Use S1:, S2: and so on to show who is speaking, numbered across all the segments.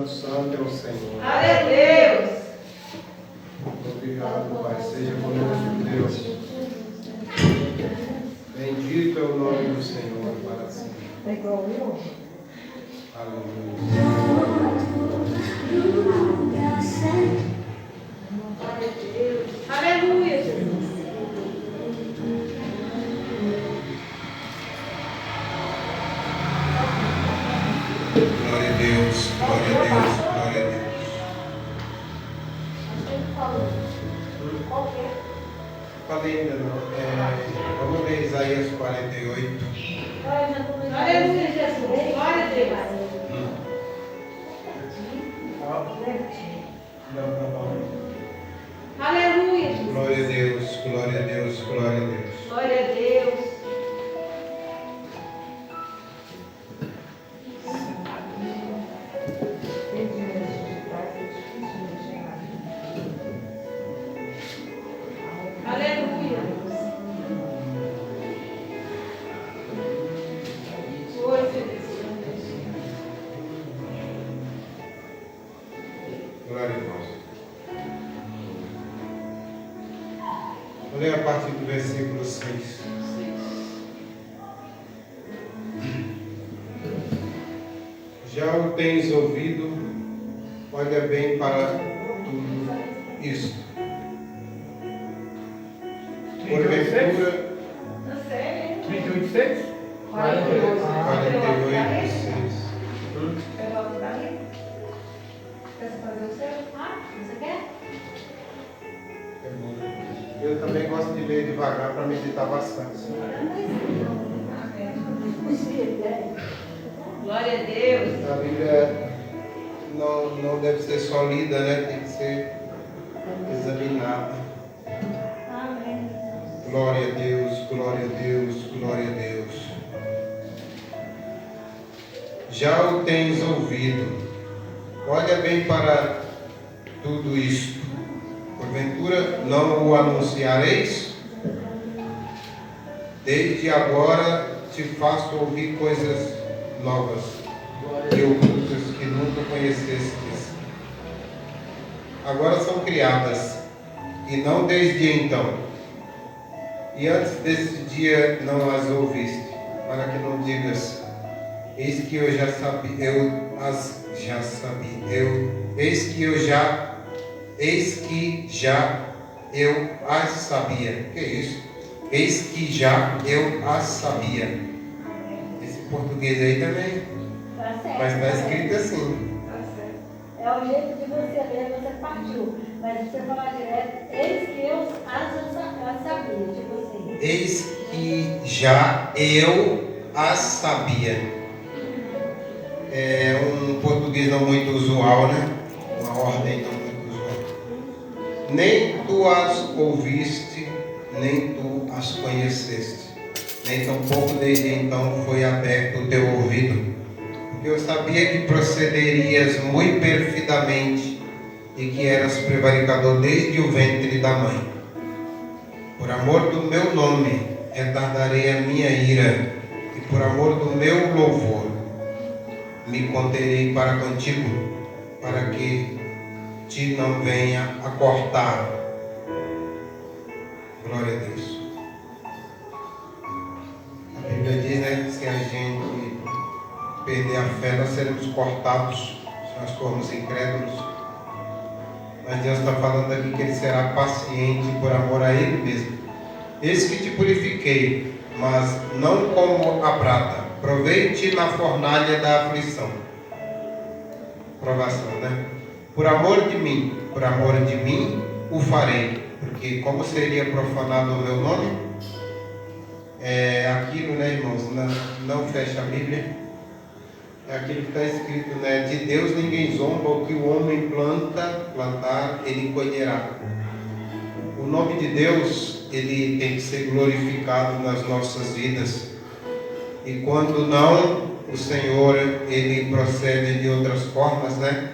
S1: Santo, santo é o Senhor.
S2: Aleluia.
S1: Obrigado, Pai. Seja conosco, Deus. Bendito é o nome do Senhor para sempre.
S2: É igual eu?
S1: Aleluia.
S2: Aleluia, Jesus.
S1: Glória a Deus, glória a Deus, glória a Deus. Falei ainda não. Vamos ler Isaías 48.
S2: Aleluia, Jesus. Glória a Deus. Aleluia, Jesus.
S1: Glória a Deus, glória a Deus, glória a Deus.
S2: Glória a Deus. Aleluia. Glória a Deus.
S1: Glória a Deus. Vou ler a partir do versículo 6. Já o tens ouvido, olha bem para tudo isto. Porventura,
S2: Não sei.
S3: 38,6?
S1: 48, 6.
S2: Quer logo pra mim? Quer fazer o seu? Ah, você quer?
S1: Eu também gosto de ler devagar para meditar bastante.
S2: Glória a Deus.
S1: A Bíblia não deve ser só lida, né? Tem que ser examinada.
S2: Amém.
S1: Glória a Deus, glória a Deus, glória a Deus. Já o tens ouvido. Olha bem para tudo isto. Porventura não o anunciareis? Desde agora te faço ouvir coisas novas e ocultas que nunca conhecestes. Agora são criadas, e não desde então. E antes desse dia não as ouviste, para que não digas, eis que eu já sabia, eis que já eu as sabia. Que é isso? Eis que já eu as sabia. Esse português aí também,
S4: Tá certo.
S1: mas está escrito assim.
S2: Tá certo.
S4: É o jeito de você ler, você partiu. Mas se você falar direto, eis que eu as sabia, tipo assim.
S1: Eis que já eu as sabia. É um português não muito usual, né? Uma ordem não muito usual. Nem tu as ouviste, nem tu as conheceste. Nem tampouco desde então foi aberto o teu ouvido. Porque eu sabia que procederias muito perfidamente e que eras prevaricador desde o ventre da mãe. Por amor do meu nome, retardarei a minha ira, e por amor do meu louvor, me conterei para contigo, para que te não venha a cortar. Glória a Deus. A Bíblia diz, né, que se a gente perder a fé, nós seremos cortados, se nós formos incrédulos. Mas Deus está falando aqui que Ele será paciente por amor a Ele mesmo. Eis que te purifiquei, mas não como a prata. Provei-te na fornalha da aflição. Provação, né? Por amor de mim o farei. Porque como seria profanado o meu nome? É aquilo, né, irmãos? Não fecha a Bíblia. É aquilo que está escrito, né? De Deus ninguém zomba, o que o homem plantar, ele colherá. O nome de Deus, ele tem que ser glorificado nas nossas vidas. E quando não, o Senhor, ele procede de outras formas, né?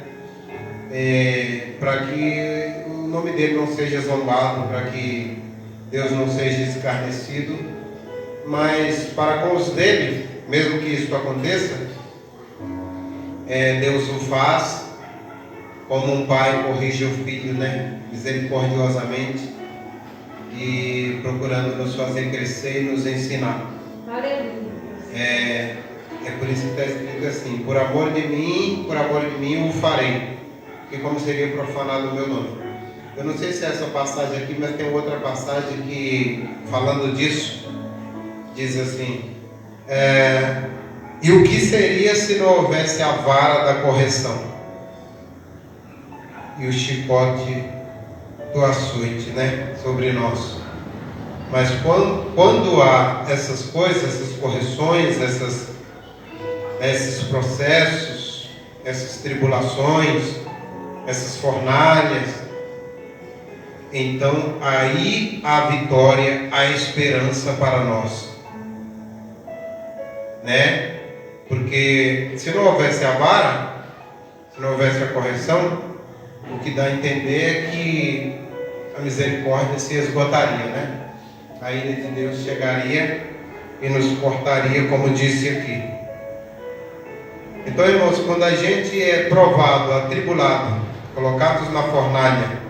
S1: Para que o nome dele não seja zombado, para que Deus não seja escarnecido. Mas para com os dele, mesmo que isso aconteça, Deus o faz como um pai corrige o filho, né? Misericordiosamente e procurando nos fazer crescer e nos ensinar.
S2: Aleluia.
S1: É por isso que está escrito assim: por amor de mim o farei. Porque como seria profanado o meu nome. Eu não sei se é essa passagem aqui, mas tem outra passagem que, falando disso, diz assim: e o que seria se não houvesse a vara da correção e o chicote do açoite, né, sobre nós? Mas quando há essas coisas, essas correções, esses processos, essas tribulações, essas fornalhas, então aí há vitória, há esperança para nós, né? Porque se não houvesse a vara, se não houvesse a correção, o que dá a entender é que a misericórdia se esgotaria, né? A ira de Deus chegaria e nos cortaria, como disse aqui. Então, irmãos, quando a gente é provado, atribulado, colocados na fornalha,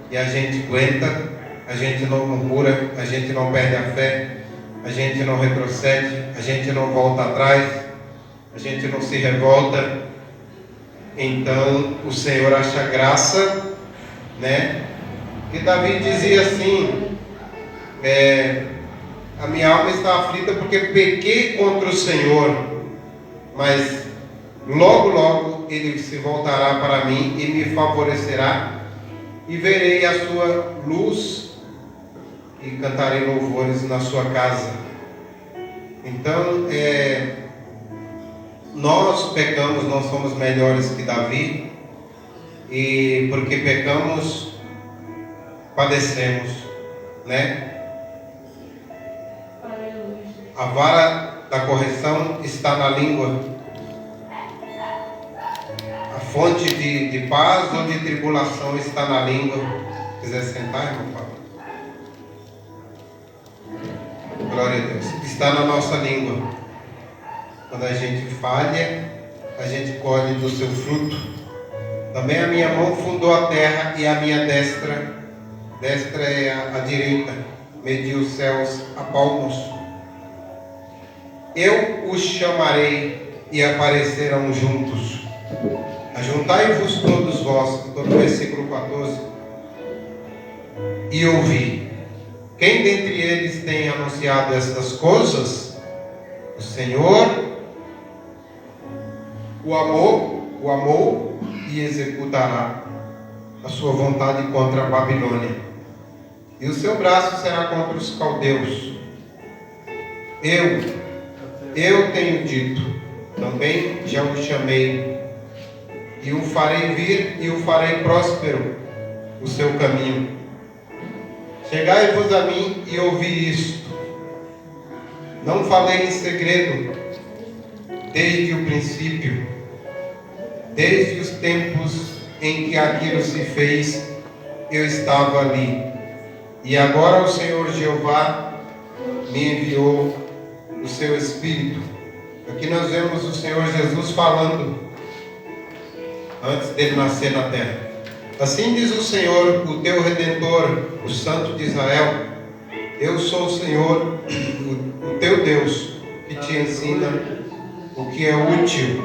S1: e a gente aguenta, a gente não murmura, a gente não perde a fé, a gente não retrocede, a gente não volta atrás, a gente não se revolta, então o Senhor acha graça, né? Que Davi dizia assim: a minha alma está aflita porque pequei contra o Senhor, mas logo Ele se voltará para mim e me favorecerá, e verei a sua luz e cantarei louvores na sua casa. Então, nós pecamos, não somos melhores que Davi, e porque pecamos, padecemos, né? A vara da correção está na língua. A fonte de paz ou de tribulação está na língua. Se quiser sentar, irmão Paulo. Glória a Deus. Está na nossa língua. Quando a gente falha, a gente colhe do seu fruto. Também a minha mão fundou a terra e a minha destra é a direita, mediu os céus a palmos. Eu os chamarei e aparecerão juntos. Ajuntai-vos todos vós, estou no versículo 14, e ouvi. Quem dentre eles tem anunciado estas coisas? O Senhor o amou e executará a sua vontade contra a Babilônia, e o seu braço será contra os caldeus. Eu tenho dito, também já o chamei, e o farei vir e o farei próspero o seu caminho. Chegai-vos a mim e ouvi isto. Não falei em segredo, desde o princípio, desde os tempos em que aquilo se fez, eu estava ali. E agora o Senhor Jeová me enviou o seu Espírito. Aqui nós vemos o Senhor Jesus falando antes dele nascer na terra. Assim diz o Senhor, o teu Redentor, o Santo de Israel: eu sou o Senhor, o teu Deus, que te ensina o que é útil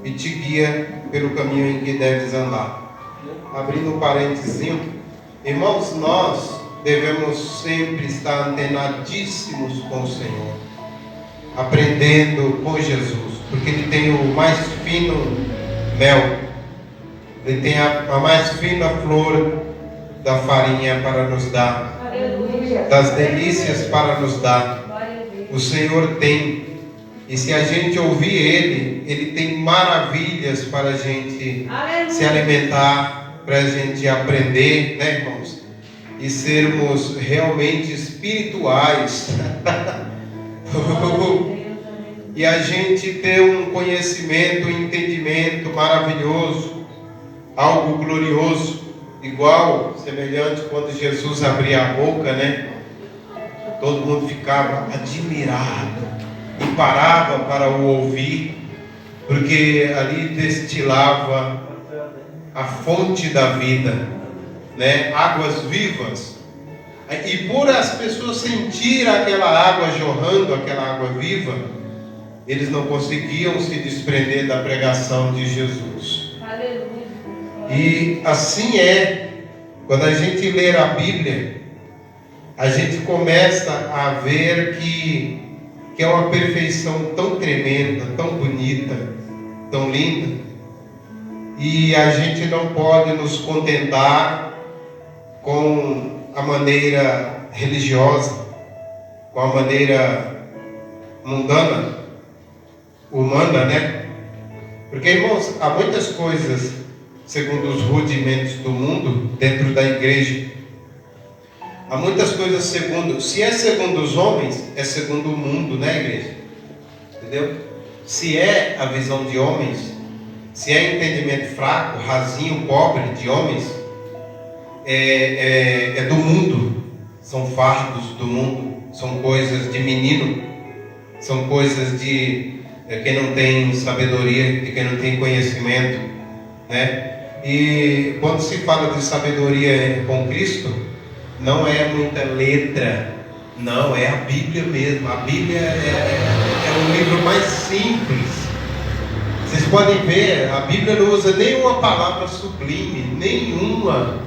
S1: e te guia pelo caminho em que deves andar. Abrindo um parentezinho, irmãos, nós devemos sempre estar antenadíssimos com o Senhor, aprendendo com Jesus, porque Ele tem o mais fino mel, Ele tem a mais fina flor da farinha para nos dar,
S2: Aleluia.
S1: das delícias para nos dar. O Senhor tem, e se a gente ouvir Ele tem maravilhas para a gente se alimentar, para a gente aprender, né, irmãos? E sermos realmente espirituais. E a gente ter um conhecimento, um entendimento maravilhoso, algo glorioso, igual, semelhante quando Jesus abria a boca, né? Todo mundo ficava admirado e parava para o ouvir, porque ali destilava a fonte da vida, né? Águas vivas. E por as pessoas sentir aquela água jorrando, aquela água viva, eles não conseguiam se desprender da pregação de Jesus.
S2: Aleluia.
S1: E assim é, quando a gente lê a Bíblia, a gente começa a ver que é uma perfeição tão tremenda, tão bonita, tão linda, e a gente não pode nos contentar com a maneira religiosa, com a maneira mundana, humana, né? Porque, irmãos, há muitas coisas, segundo os rudimentos do mundo, dentro da igreja. Há muitas coisas segundo, se é segundo os homens, é segundo o mundo, né, igreja? Entendeu? Se é a visão de homens, se é entendimento fraco, rasinho, pobre de homens, é do mundo. São fardos do mundo, são coisas de menino, são coisas de quem não tem sabedoria, de quem não tem conhecimento, né? E quando se fala de sabedoria com Cristo, não é muita letra, não, é a Bíblia mesmo. A Bíblia é um livro mais simples. Vocês podem ver, a Bíblia não usa nenhuma palavra sublime, nenhuma.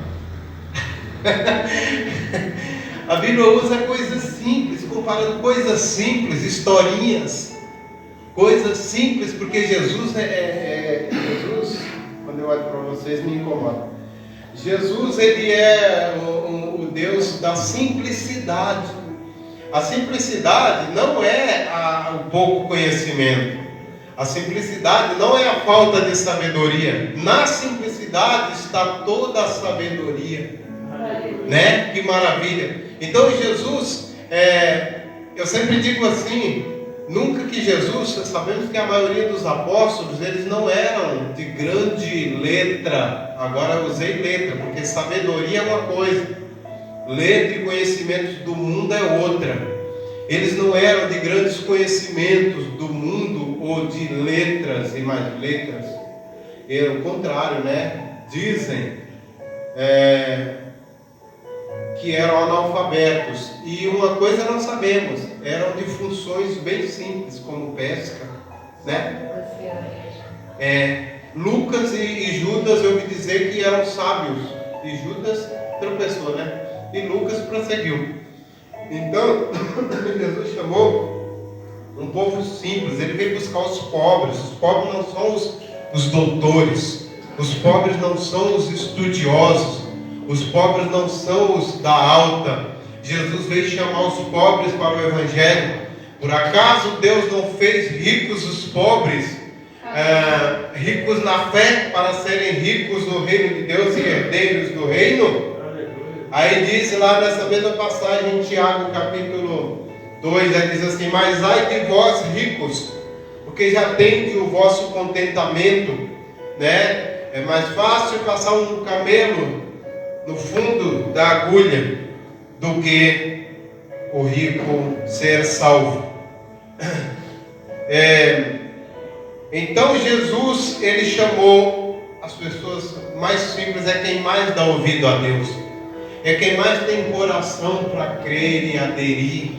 S1: A Bíblia usa coisas simples, comparando coisas simples, historinhas, coisas simples, porque Jesus Jesus, quando eu olho para vocês, me incomoda. Jesus, ele é o Deus da simplicidade. A simplicidade não é o pouco conhecimento. A simplicidade não é a falta de sabedoria. Na simplicidade está toda a sabedoria, né? Que maravilha. Então Jesus, eu sempre digo assim, nunca que Jesus, sabemos que a maioria dos apóstolos, eles não eram de grande letra. Agora eu usei letra, porque sabedoria é uma coisa, letra e conhecimentos do mundo é outra. Eles não eram de grandes conhecimentos do mundo ou de letras e mais letras. É o contrário, né? Dizem que eram analfabetos. E uma coisa nós sabemos, eram de funções bem simples, como pesca, né? Lucas e Judas, eu ouvi dizer que eram sábios. E Judas tropeçou, né? E Lucas prosseguiu. Então, Jesus chamou um povo simples. Ele veio buscar os pobres. Os pobres não são os doutores. Os pobres não são os estudiosos. Os pobres não são os da alta. Jesus veio chamar os pobres para o Evangelho. Por acaso Deus não fez ricos os pobres? Ricos na fé, para serem ricos no reino de Deus e herdeiros do reino? Aí diz lá nessa mesma passagem em Tiago capítulo 2, aí diz assim: mas ai de vós ricos, porque já tendes o vosso contentamento, né? É mais fácil passar um camelo no fundo da agulha do que o rico ser salvo. Então Jesus, ele chamou as pessoas mais simples, é quem mais dá ouvido a Deus, é quem mais tem coração para crer e aderir.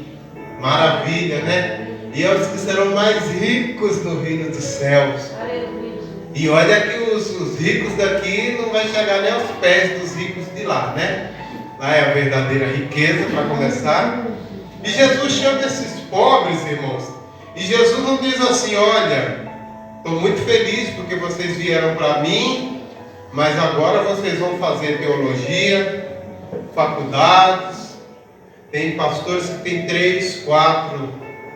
S1: Maravilha, né? E é os que serão mais ricos no reino dos céus. E olha que os ricos daqui não vai chegar nem aos pés dos ricos de lá, né? Lá é a verdadeira riqueza, para começar. E Jesus chama esses pobres, irmãos. E Jesus não diz assim: olha, estou muito feliz porque vocês vieram para mim, mas agora vocês vão fazer teologia, faculdades. Tem pastores que têm 3, 4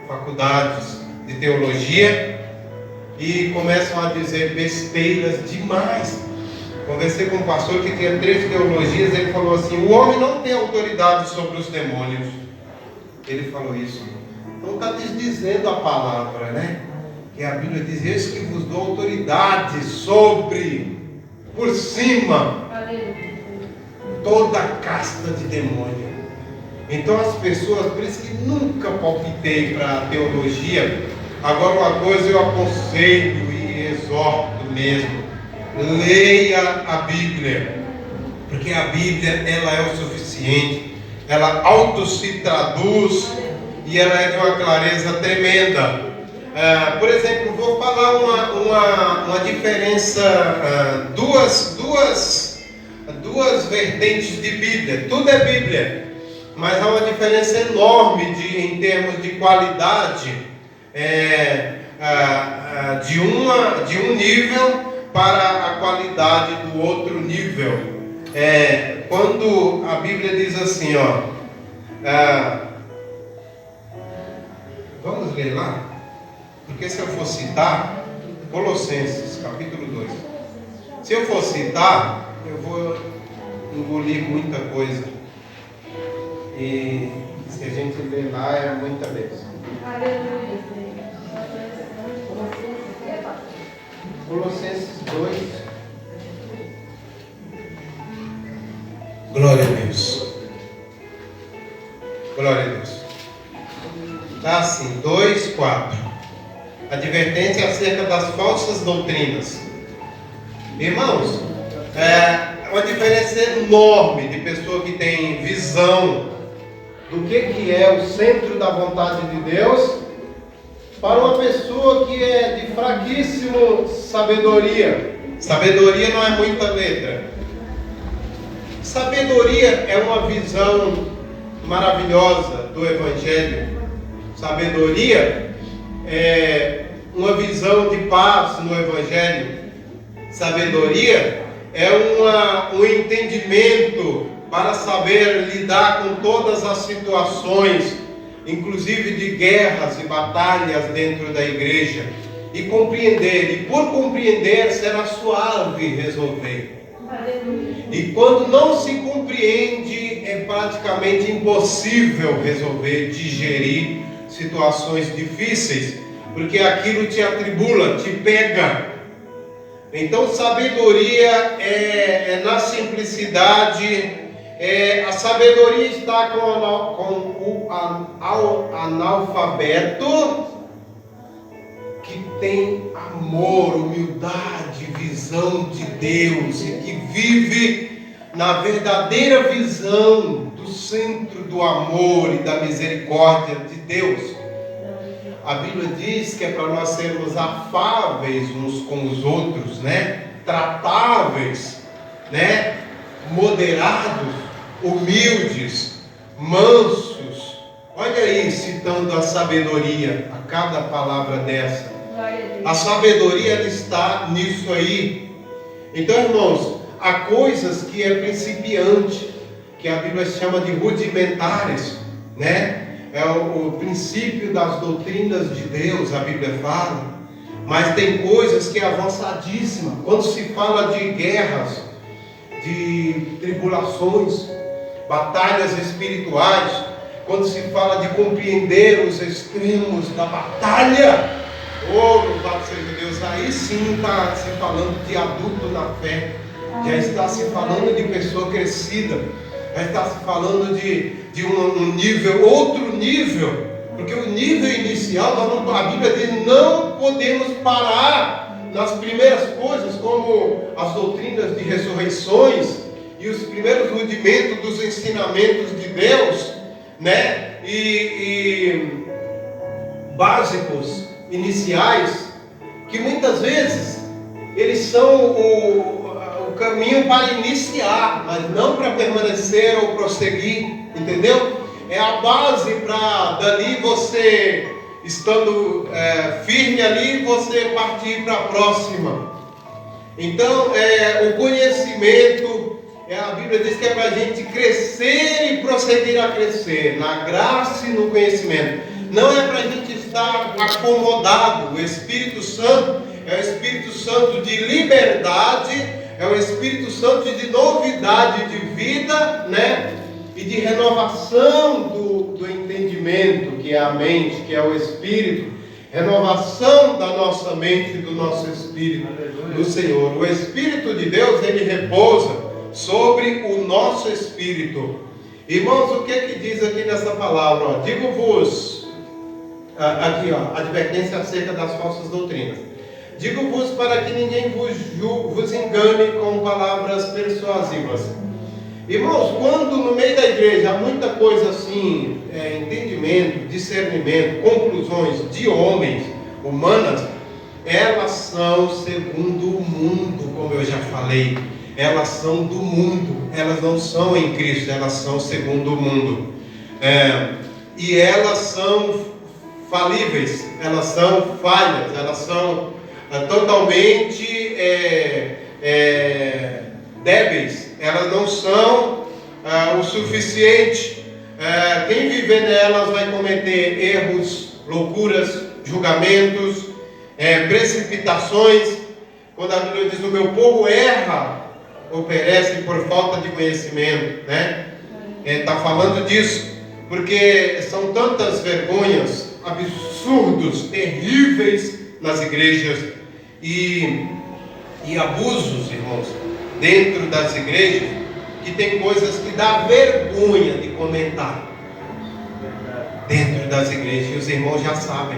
S1: faculdades de teologia e começam a dizer besteiras demais. Conversei com um pastor que tinha 3 teologias. Ele falou assim: o homem não tem autoridade sobre os demônios. Ele falou isso. Então está dizendo a palavra, né? Que a Bíblia diz: eis que vos dou autoridade sobre, por cima, toda a casta de demônio. Então as pessoas, por isso que nunca palpitei para a teologia. Agora uma coisa eu aconselho e exorto mesmo: leia a Bíblia, porque a Bíblia ela é o suficiente, ela auto se traduz e ela é de uma clareza tremenda. Por exemplo, vou falar uma diferença, duas vertentes de Bíblia. Tudo é Bíblia, mas há uma diferença enorme em termos de qualidade, de um nível para a qualidade do outro nível. Quando a Bíblia diz assim, vamos ler lá, porque se eu for citar Colossenses capítulo 2, se eu for citar, eu vou engolir muita coisa, e se a gente ler lá é muita bênção.
S2: Aleluia.
S1: Colossenses 2. Glória a Deus. Glória a Deus. Está assim, 2:4. Advertência acerca das falsas doutrinas. Irmãos, uma diferença enorme de pessoa que tem visão do que é o centro da vontade de Deus, para uma pessoa que é de fraquíssimo sabedoria. Sabedoria não é muita letra. Sabedoria é uma visão maravilhosa do Evangelho. Sabedoria é uma visão de paz no Evangelho. Sabedoria é um entendimento para saber lidar com todas as situações, inclusive de guerras e batalhas dentro da igreja, e compreender, e por compreender será suave resolver. E quando não se compreende, é praticamente impossível resolver, digerir situações difíceis, porque aquilo te atribula, te pega. Então sabedoria é na simplicidade. A sabedoria está com o analfabeto que tem amor, humildade, visão de Deus e que vive na verdadeira visão do centro do amor e da misericórdia de Deus. A Bíblia diz que é para nós sermos afáveis uns com os outros, né? Tratáveis, né? Moderados, humildes, mansos. Olha aí, citando a sabedoria, a cada palavra dessa. A sabedoria ela está nisso aí. Então, irmãos, há coisas que é principiante, que a Bíblia chama de rudimentares, né? É o princípio das doutrinas de Deus, a Bíblia fala. Mas tem coisas que é avançadíssima. Quando se fala de guerras, de tribulações, batalhas espirituais, quando se fala de compreender os extremos da batalha, louvado seja Deus, aí sim está se falando de adulto na fé, já está se falando de pessoa crescida, já está se falando de um nível, outro nível, porque o nível inicial, a Bíblia diz, não podemos parar nas primeiras coisas, como as doutrinas de ressurreições e os primeiros rudimentos dos ensinamentos de Deus, né? E básicos, iniciais, que muitas vezes eles são o caminho para iniciar, mas não para permanecer ou prosseguir, entendeu? É a base para dali você, estando firme ali, você partir para a próxima. Então, o conhecimento, a Bíblia diz que é para a gente crescer e prosseguir a crescer, na graça e no conhecimento. Não é para a gente estar acomodado. O Espírito Santo é o Espírito Santo de liberdade, é o Espírito Santo de novidade de vida, né? E de renovação do entendimento, que é a mente, que é o Espírito, renovação da nossa mente e do nosso Espírito, do Senhor. O Espírito de Deus, ele repousa sobre o nosso Espírito. Irmãos, o que diz aqui nessa palavra? Digo-vos, advertência acerca das falsas doutrinas. Digo-vos para que ninguém vos engane com palavras persuasivas. Irmãos, quando no meio da igreja há muita coisa assim, entendimento, discernimento, conclusões de homens, humanas, elas são segundo o mundo, como eu já falei. Elas são do mundo, elas não são em Cristo, elas são segundo o mundo. E elas são falíveis, elas são falhas, elas são totalmente débeis, elas não são o suficiente. Quem viver nelas vai cometer erros, loucuras, julgamentos, precipitações. Quando a Bíblia diz: o meu povo erra ou perece por falta de conhecimento, né? Está falando disso, porque são tantas vergonhas, absurdos, terríveis nas igrejas e abusos, irmãos, dentro das igrejas, que tem coisas que dá vergonha de comentar dentro das igrejas, e os irmãos já sabem,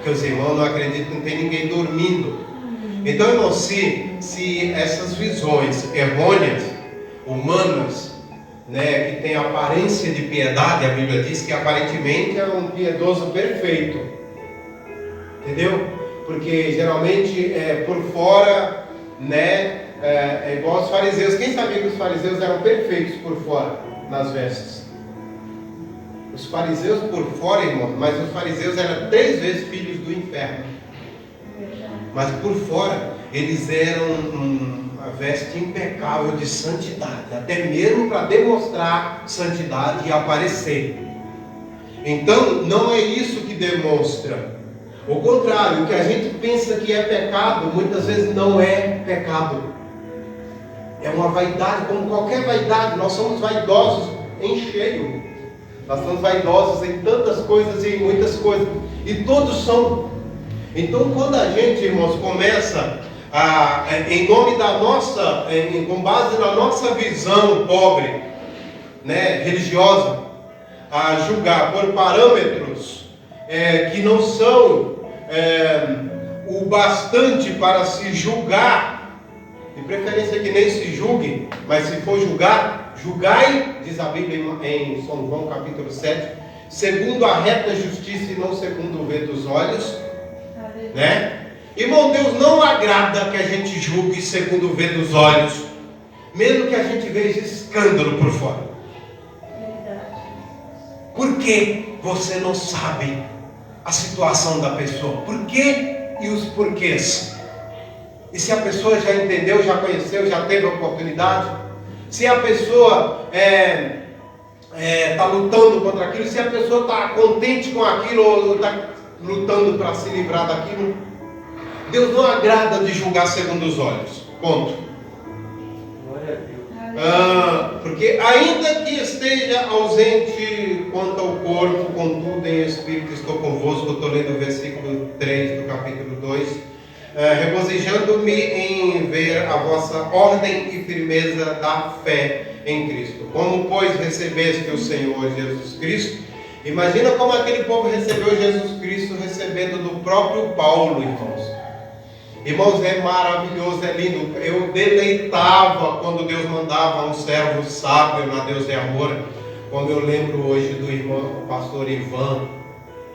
S1: que os irmãos não acreditam que não tem ninguém dormindo. Então, irmãos, se essas visões errôneas, humanas, né, que tem aparência de piedade, a Bíblia diz que aparentemente é um piedoso perfeito, entendeu? Porque geralmente por fora, né, é igual aos fariseus. Quem sabia que os fariseus eram perfeitos por fora, nas vestes? Os fariseus por fora, irmãos, mas os fariseus eram 3 vezes filhos do inferno. Mas por fora, eles eram uma veste impecável de santidade, até mesmo para demonstrar santidade e aparecer. Então, não é isso que demonstra. O contrário, o que a gente pensa que é pecado, muitas vezes não é pecado. É uma vaidade, como qualquer vaidade. Nós somos vaidosos em cheio. Nós somos vaidosos em tantas coisas e em muitas coisas. E todos são. Então, quando a gente, irmãos, começa em nome da nossa, com base na nossa visão pobre, né, religiosa, a julgar por parâmetros que não são o bastante para se julgar, de preferência que nem se julgue, mas se for julgar, julgai, diz a Bíblia em São João capítulo 7, segundo a reta justiça e não segundo o ver dos olhos, né? Irmão, Deus não agrada que a gente julgue segundo o ver dos olhos, mesmo que a gente veja escândalo por fora. Por que você não sabe a situação da pessoa? Por quê e os porquês? E se a pessoa já entendeu, já conheceu, já teve a oportunidade? Se a pessoa está lutando contra aquilo, se a pessoa está contente com aquilo ou está lutando para se livrar daquilo. Deus não agrada de julgar segundo os olhos. Ponto. Porque ainda que esteja ausente quanto ao corpo, contudo em espírito estou convosco. Estou lendo o versículo 3 do capítulo 2. Regozijando-me em ver a vossa ordem e firmeza da fé em Cristo. Como, pois, recebeste o Senhor Jesus Cristo? Imagina como aquele povo recebeu Jesus Cristo, recebendo do próprio Paulo, irmãos. Irmãos, é maravilhoso, é lindo. Eu deleitava quando Deus mandava um servo sábio na Deus de Amor. Como eu lembro hoje do irmão, o pastor Ivan.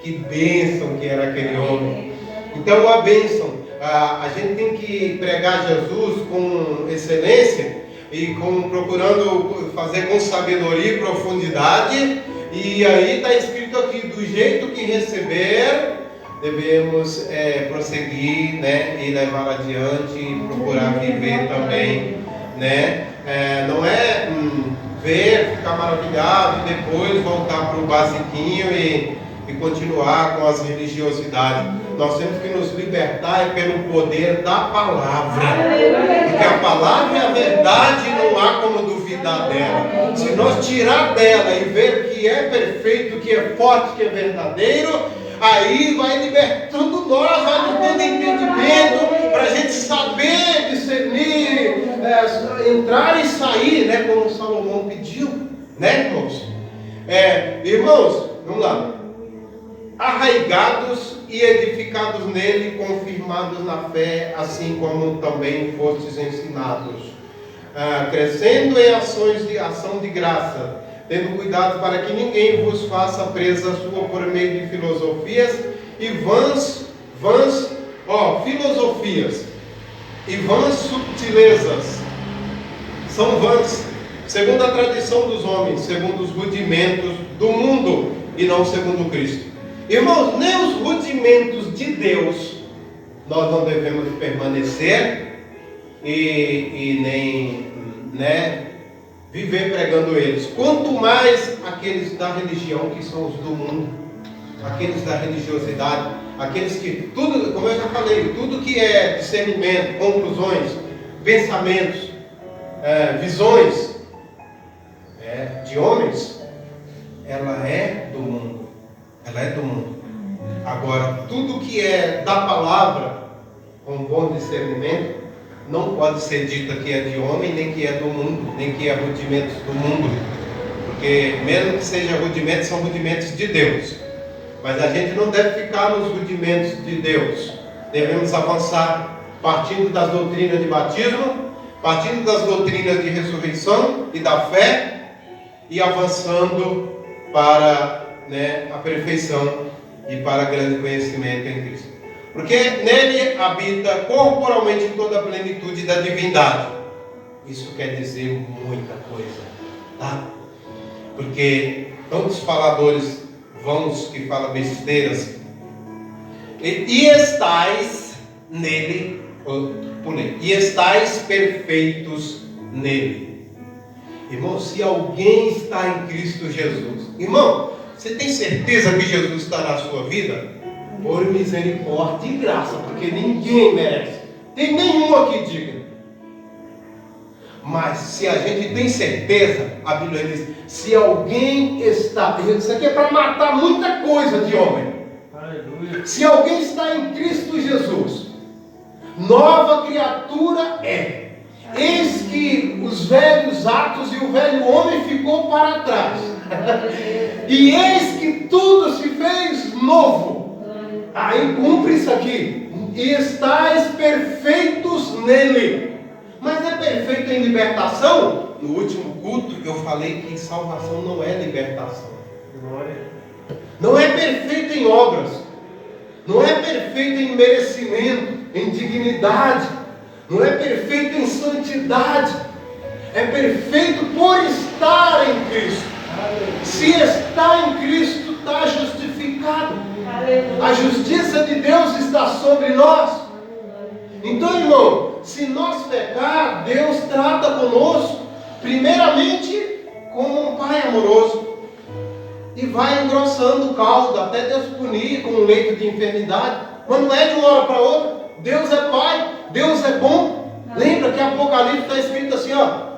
S1: Que bênção que era aquele homem. Então, uma bênção. A gente tem que pregar Jesus com excelência e procurando fazer com sabedoria e profundidade. E aí está escrito aqui: do jeito que receber, devemos prosseguir, né, e levar adiante e procurar viver também, né? Não é ver, ficar maravilhado e depois voltar para o basiquinho e continuar com as religiosidades. Nós temos que nos libertar pelo poder da palavra, porque a palavra é a verdade, não há como duvidar dela. Se nós tirar dela e ver que é perfeito, que é forte, que é verdadeiro, aí vai libertando nós, vai nos dando entendimento para a gente saber discernir, entrar e sair, né, como Salomão pediu, né, irmãos? Irmãos, vamos lá. Arraigados e edificados nele, confirmados na fé, assim como também fostes ensinados, crescendo em ações de ação de graça, tendo cuidado para que ninguém vos faça presa sua por meio de filosofias e vãs filosofias e vãs subtilezas. São vãs, segundo a tradição dos homens, segundo os rudimentos do mundo e não segundo Cristo. Irmãos, nem os rudimentos de Deus nós não devemos permanecer e nem viver pregando eles. Quanto mais aqueles da religião, que são os do mundo, aqueles da religiosidade, aqueles que tudo, como eu já falei, tudo que é discernimento, conclusões, pensamentos, visões de homens, ela é do mundo. Ela é do mundo. Agora, tudo que é da palavra, com bom discernimento, não pode ser dita que é de homem, nem que é do mundo, nem que é rudimentos do mundo. Porque mesmo que seja rudimentos, são rudimentos de Deus. Mas a gente não deve ficar nos rudimentos de Deus. Devemos avançar partindo das doutrinas de batismo, partindo das doutrinas de ressurreição e da fé, e avançando para a perfeição e para grande conhecimento em Cristo. Porque nele habita corporalmente toda a plenitude da divindade. Isso quer dizer muita coisa, tá? Porque tantos faladores vãos que falam besteiras, e estáis nele, e estáis perfeitos nele. Irmão, se alguém está em Cristo Jesus, irmão, você tem certeza que Jesus está na sua vida? Por misericórdia e graça, porque ninguém merece. Tem nenhum aqui digno. Mas se a gente tem certeza, a Bíblia diz, se alguém está, isso aqui é para matar muita coisa de homem. Aleluia. Se alguém está em Cristo Jesus, nova criatura é. Eis que os velhos atos e o velho homem ficou para trás. E eis que tudo se fez novo. Aí cumpre isso aqui. E estáis perfeitos nele. Mas é perfeito em libertação? No último culto eu falei que salvação não é libertação. Não é perfeito em obras. Não é perfeito em merecimento, em dignidade. Não é perfeito em santidade. É perfeito por estar em Cristo. Se está em Cristo, está justificado. A justiça de Deus está sobre nós. Então, irmão, se nós pecar, Deus trata conosco, primeiramente, como um pai amoroso. E vai engrossando o caldo, até Deus punir com um leito de enfermidade. Mas não é de uma hora para outra. Deus é pai, Deus é bom. Lembra que Apocalipse está escrito assim, ó.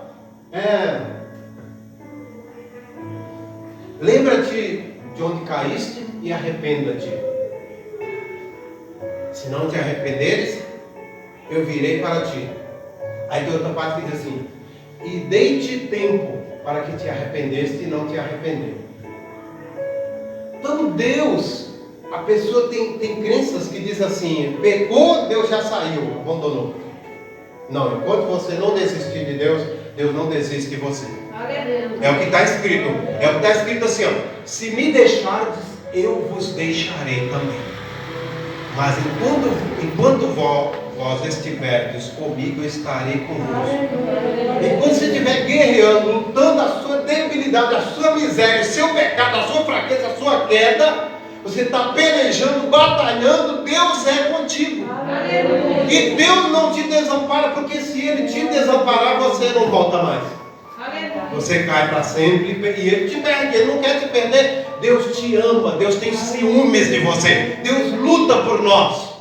S1: Lembra-te de onde caíste e arrependa-te. Se não te arrependeres, eu virei para ti. Aí tem outra parte que diz assim: e dei-te tempo para que te arrependeste e não te arrependeu. Então Deus, a pessoa tem crenças que diz assim: pecou, Deus já saiu, abandonou. Não, enquanto você não desistir de Deus, Deus não desiste de você. É o que está escrito. É o que está escrito assim, ó: se me deixardes, eu vos deixarei também. Mas enquanto vós estiverdes comigo, eu estarei convosco. Enquanto você estiver guerreando, lutando a sua debilidade, a sua miséria, o seu pecado, a sua fraqueza, a sua queda, você está pelejando, batalhando, Deus é contigo. E Deus não te desampara, porque se Ele te desamparar, você não volta mais. Você cai para sempre e Ele te perde. Ele não quer te perder. Deus te ama, Deus tem ciúmes de você. Deus luta por nós.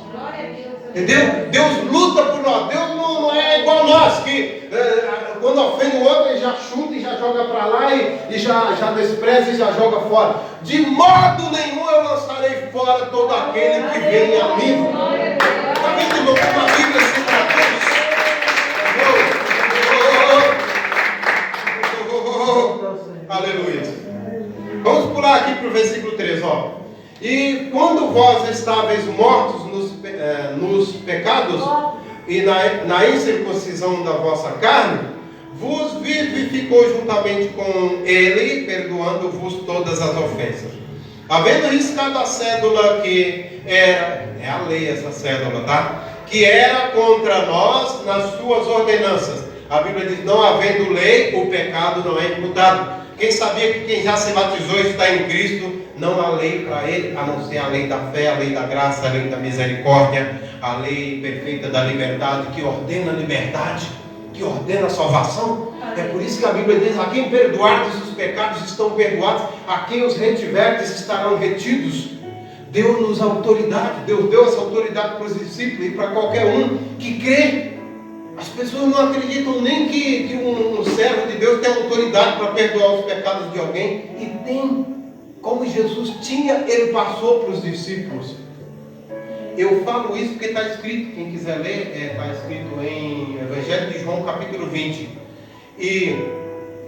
S1: Entendeu? Deus luta por nós. Deus não é igual nós, que quando ofende o outro, ele já chuta e já joga para lá e já despreza e já joga fora. De modo nenhum eu lançarei fora todo aquele que vem a mim. Está vendo, irmão, como a Bíblia se traduz? Aleluia. Vamos pular aqui para o versículo 3, ó. E quando vós estáveis mortos nos pecados e na incircuncisão da vossa carne, vos vivificou juntamente com ele, perdoando-vos todas as ofensas. Havendo riscado a cédula que era, é a lei essa cédula, tá? Que era contra nós nas suas ordenanças. A Bíblia diz, não havendo lei, o pecado não é imputado. Quem sabia que quem já se batizou está em Cristo, não há lei para ele, a não ser a lei da fé, a lei da graça, a lei da misericórdia, a lei perfeita da liberdade, que ordena a liberdade, que ordena a salvação. É por isso que a Bíblia diz, a quem perdoardes os pecados estão perdoados, a quem os retiverdes estarão retidos. Deu-nos autoridade, Deus deu essa autoridade para os discípulos e para qualquer um que crê. As pessoas não acreditam nem que um servo de Deus tem autoridade para perdoar os pecados de alguém. E tem, como Jesus tinha, ele passou para os discípulos. Eu falo isso porque está escrito, quem quiser ler, está escrito em Evangelho de João, capítulo 20. E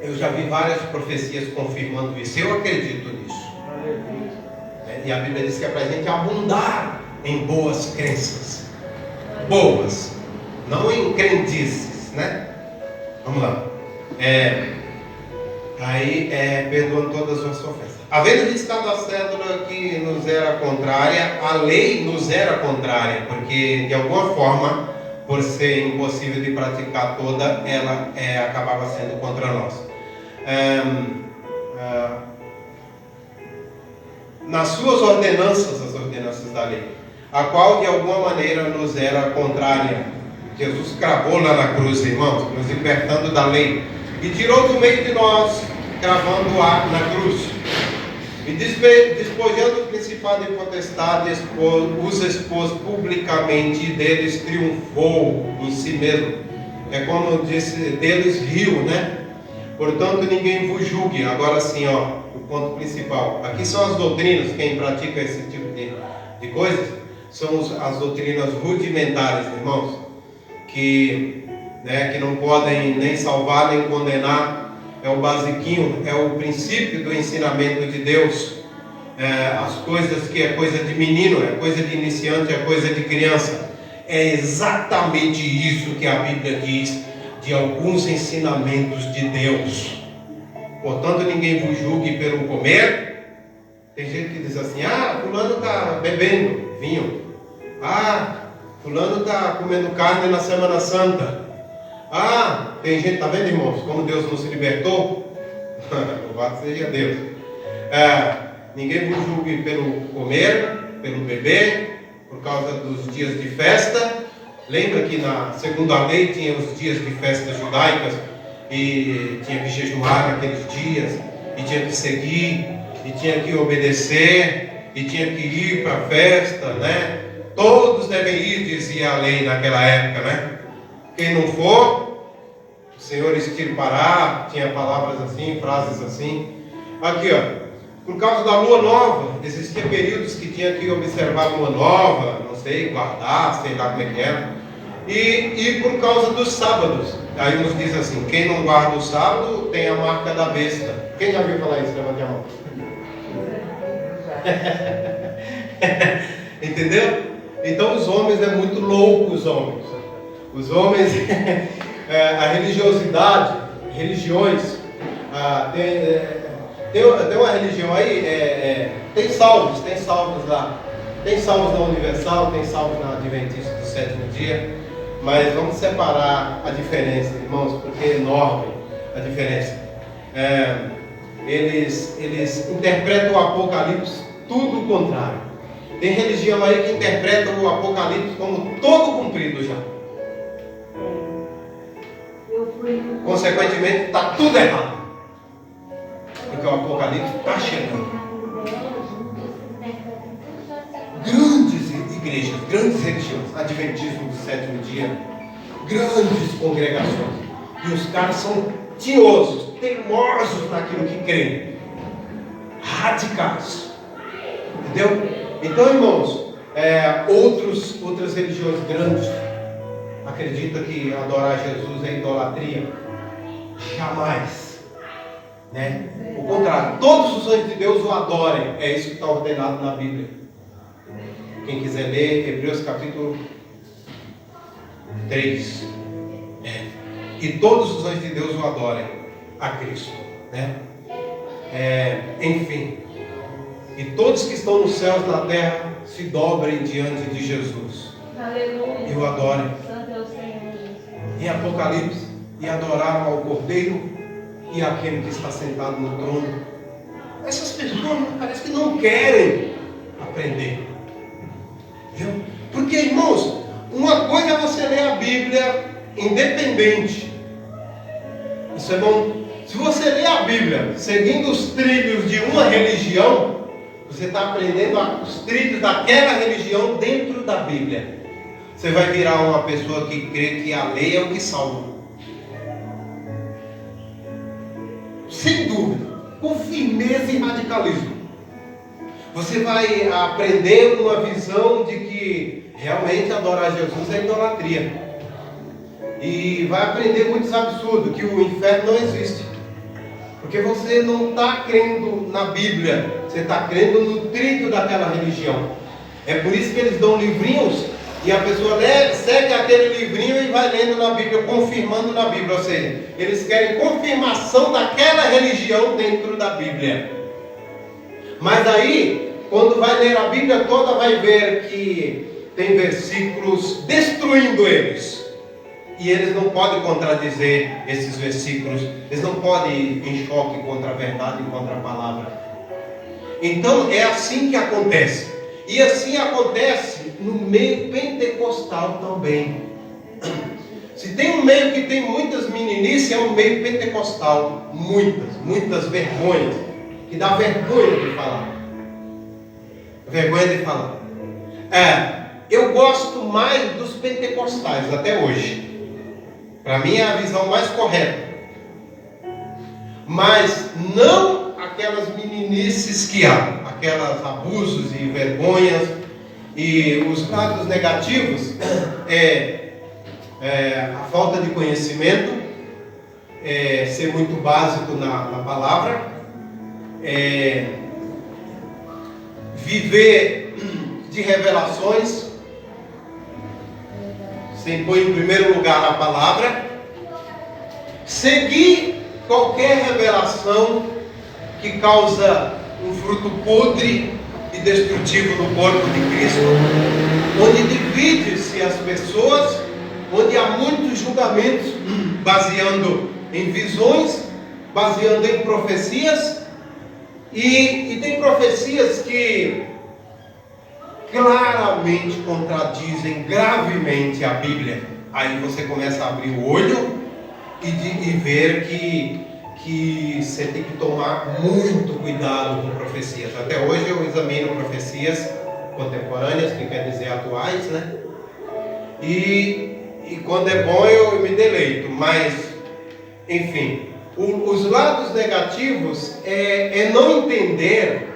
S1: eu já vi várias profecias confirmando isso. Eu acredito nisso. E a Bíblia diz que é para a gente abundar em boas crenças. Boas, não em crendices, né? Vamos lá. Perdoando todas as vossas ofensas. Havendo riscado a cédula que nos era contrária, a lei nos era contrária, porque de alguma forma, por ser impossível de praticar toda, ela acabava sendo contra nós. Nas suas ordenanças, as ordenanças da lei, a qual de alguma maneira nos era contrária. Jesus cravou lá na cruz, irmãos, nos libertando da lei, e tirou do meio de nós, cravando-a na cruz, e despojando o principado e potestade, os expôs publicamente, e deles triunfou em si mesmo. É como disse, deles riu, né? Portanto, ninguém vos julgue. Agora sim, o ponto principal. Aqui são as doutrinas, quem pratica esse tipo de coisas, são as doutrinas rudimentares, irmãos, que não podem nem salvar, nem condenar. É o basiquinho, é o princípio do ensinamento de Deus. As coisas que é coisa de menino, é coisa de iniciante, é coisa de criança. É exatamente isso que a Bíblia diz de alguns ensinamentos de Deus. Portanto, ninguém vos julgue pelo comer. Tem gente que diz assim, fulano está bebendo vinho. Fulano está comendo carne na Semana Santa. Tem gente, está vendo, irmãos, como Deus nos libertou? Louvado seja Deus. Ninguém vos julgue pelo comer, pelo beber, por causa dos dias de festa. Lembra que na segunda lei tinha os dias de festas judaicas, e tinha que jejuar naqueles dias, e tinha que seguir, e tinha que obedecer, e tinha que ir para a festa, né? Todos devem ir, dizia a lei naquela época, né? Quem não for, o Senhor extirpará. Tinha palavras assim, frases assim. Aqui, por causa da lua nova, existiam períodos que tinha que observar a lua nova, não sei, guardar, sei lá como é que era. E por causa dos sábados, aí nos diz assim, quem não guarda o sábado tem a marca da besta. Quem já viu falar isso? Levante a mão. Entendeu? Então os homens muito loucos, os homens. Os homens, a religiosidade, religiões, tem uma religião aí, tem salvos lá. Tem salvos na Universal, tem salvos na Adventista do Sétimo Dia. Mas vamos separar a diferença, irmãos, porque é enorme a diferença. Eles interpretam o Apocalipse tudo o contrário. Tem religião aí que interpreta o Apocalipse como todo cumprido já. Consequentemente, está tudo errado. Porque o Apocalipse está chegando. Grandes igrejas, grandes religiões, Adventismo do Sétimo Dia, grandes congregações. E os caras são tinhosos, teimosos naquilo que creem. Radicais. Entendeu? Então, irmãos, outras religiões grandes acreditam que adorar Jesus é idolatria. Jamais.
S3: né? O contrário, todos os anjos de Deus o adorem. É isso que está ordenado na Bíblia. Quem quiser ler, Hebreus capítulo 3. E todos os anjos de Deus o adorem a Cristo, né? Enfim, e todos que estão nos céus, na terra, se dobrem diante de Jesus.
S2: Aleluia.
S3: E o adorem.
S2: Santo é o Senhor.
S3: Em Apocalipse, e adoraram ao Cordeiro e àquele que está sentado no trono. Essas pessoas parece que não querem aprender. Viu? Porque, irmãos, uma coisa é você ler a Bíblia independente. Isso é bom. Se você ler a Bíblia seguindo os trilhos de uma religião, você está aprendendo os trilhos daquela religião dentro da Bíblia. Você vai virar uma pessoa que crê que a lei é o que salva. Sem dúvida, com firmeza e radicalismo. Você vai aprender uma visão de que realmente adorar Jesus é idolatria. E vai aprender muitos absurdos, que o inferno não existe. Porque você não está crendo na Bíblia, você está crendo no trilho daquela religião. É por isso que eles dão livrinhos e a pessoa segue aquele livrinho e vai lendo na Bíblia, confirmando na Bíblia. Ou seja, eles querem confirmação daquela religião dentro da Bíblia. Mas aí, quando vai ler a Bíblia toda, vai ver que tem versículos destruindo eles. E eles não podem contradizer esses versículos. Eles não podem ir em choque contra a verdade e contra a palavra. Então é assim que acontece. E assim acontece no meio pentecostal também. Se tem um meio que tem muitas meninices, é o meio pentecostal. Muitas vergonhas. Que dá vergonha de falar. Vergonha de falar. Eu gosto mais dos pentecostais até hoje. Para mim é a visão mais correta. Mas não aquelas meninices que há, aquelas abusos e vergonhas e os lados negativos a falta de conhecimento, ser muito básico na palavra, viver de revelações, sem pôr em primeiro lugar a palavra, seguir qualquer revelação que causa um fruto podre e destrutivo no corpo de Cristo, onde divide-se as pessoas, onde há muitos julgamentos baseando em visões, baseando em profecias, e tem profecias que claramente contradizem gravemente a Bíblia. Aí você começa a abrir o olho e ver que você tem que tomar muito cuidado com profecias. Até hoje eu examino profecias contemporâneas, que quer dizer atuais, né? E quando é bom eu me deleito, mas enfim, os lados negativos é não entender.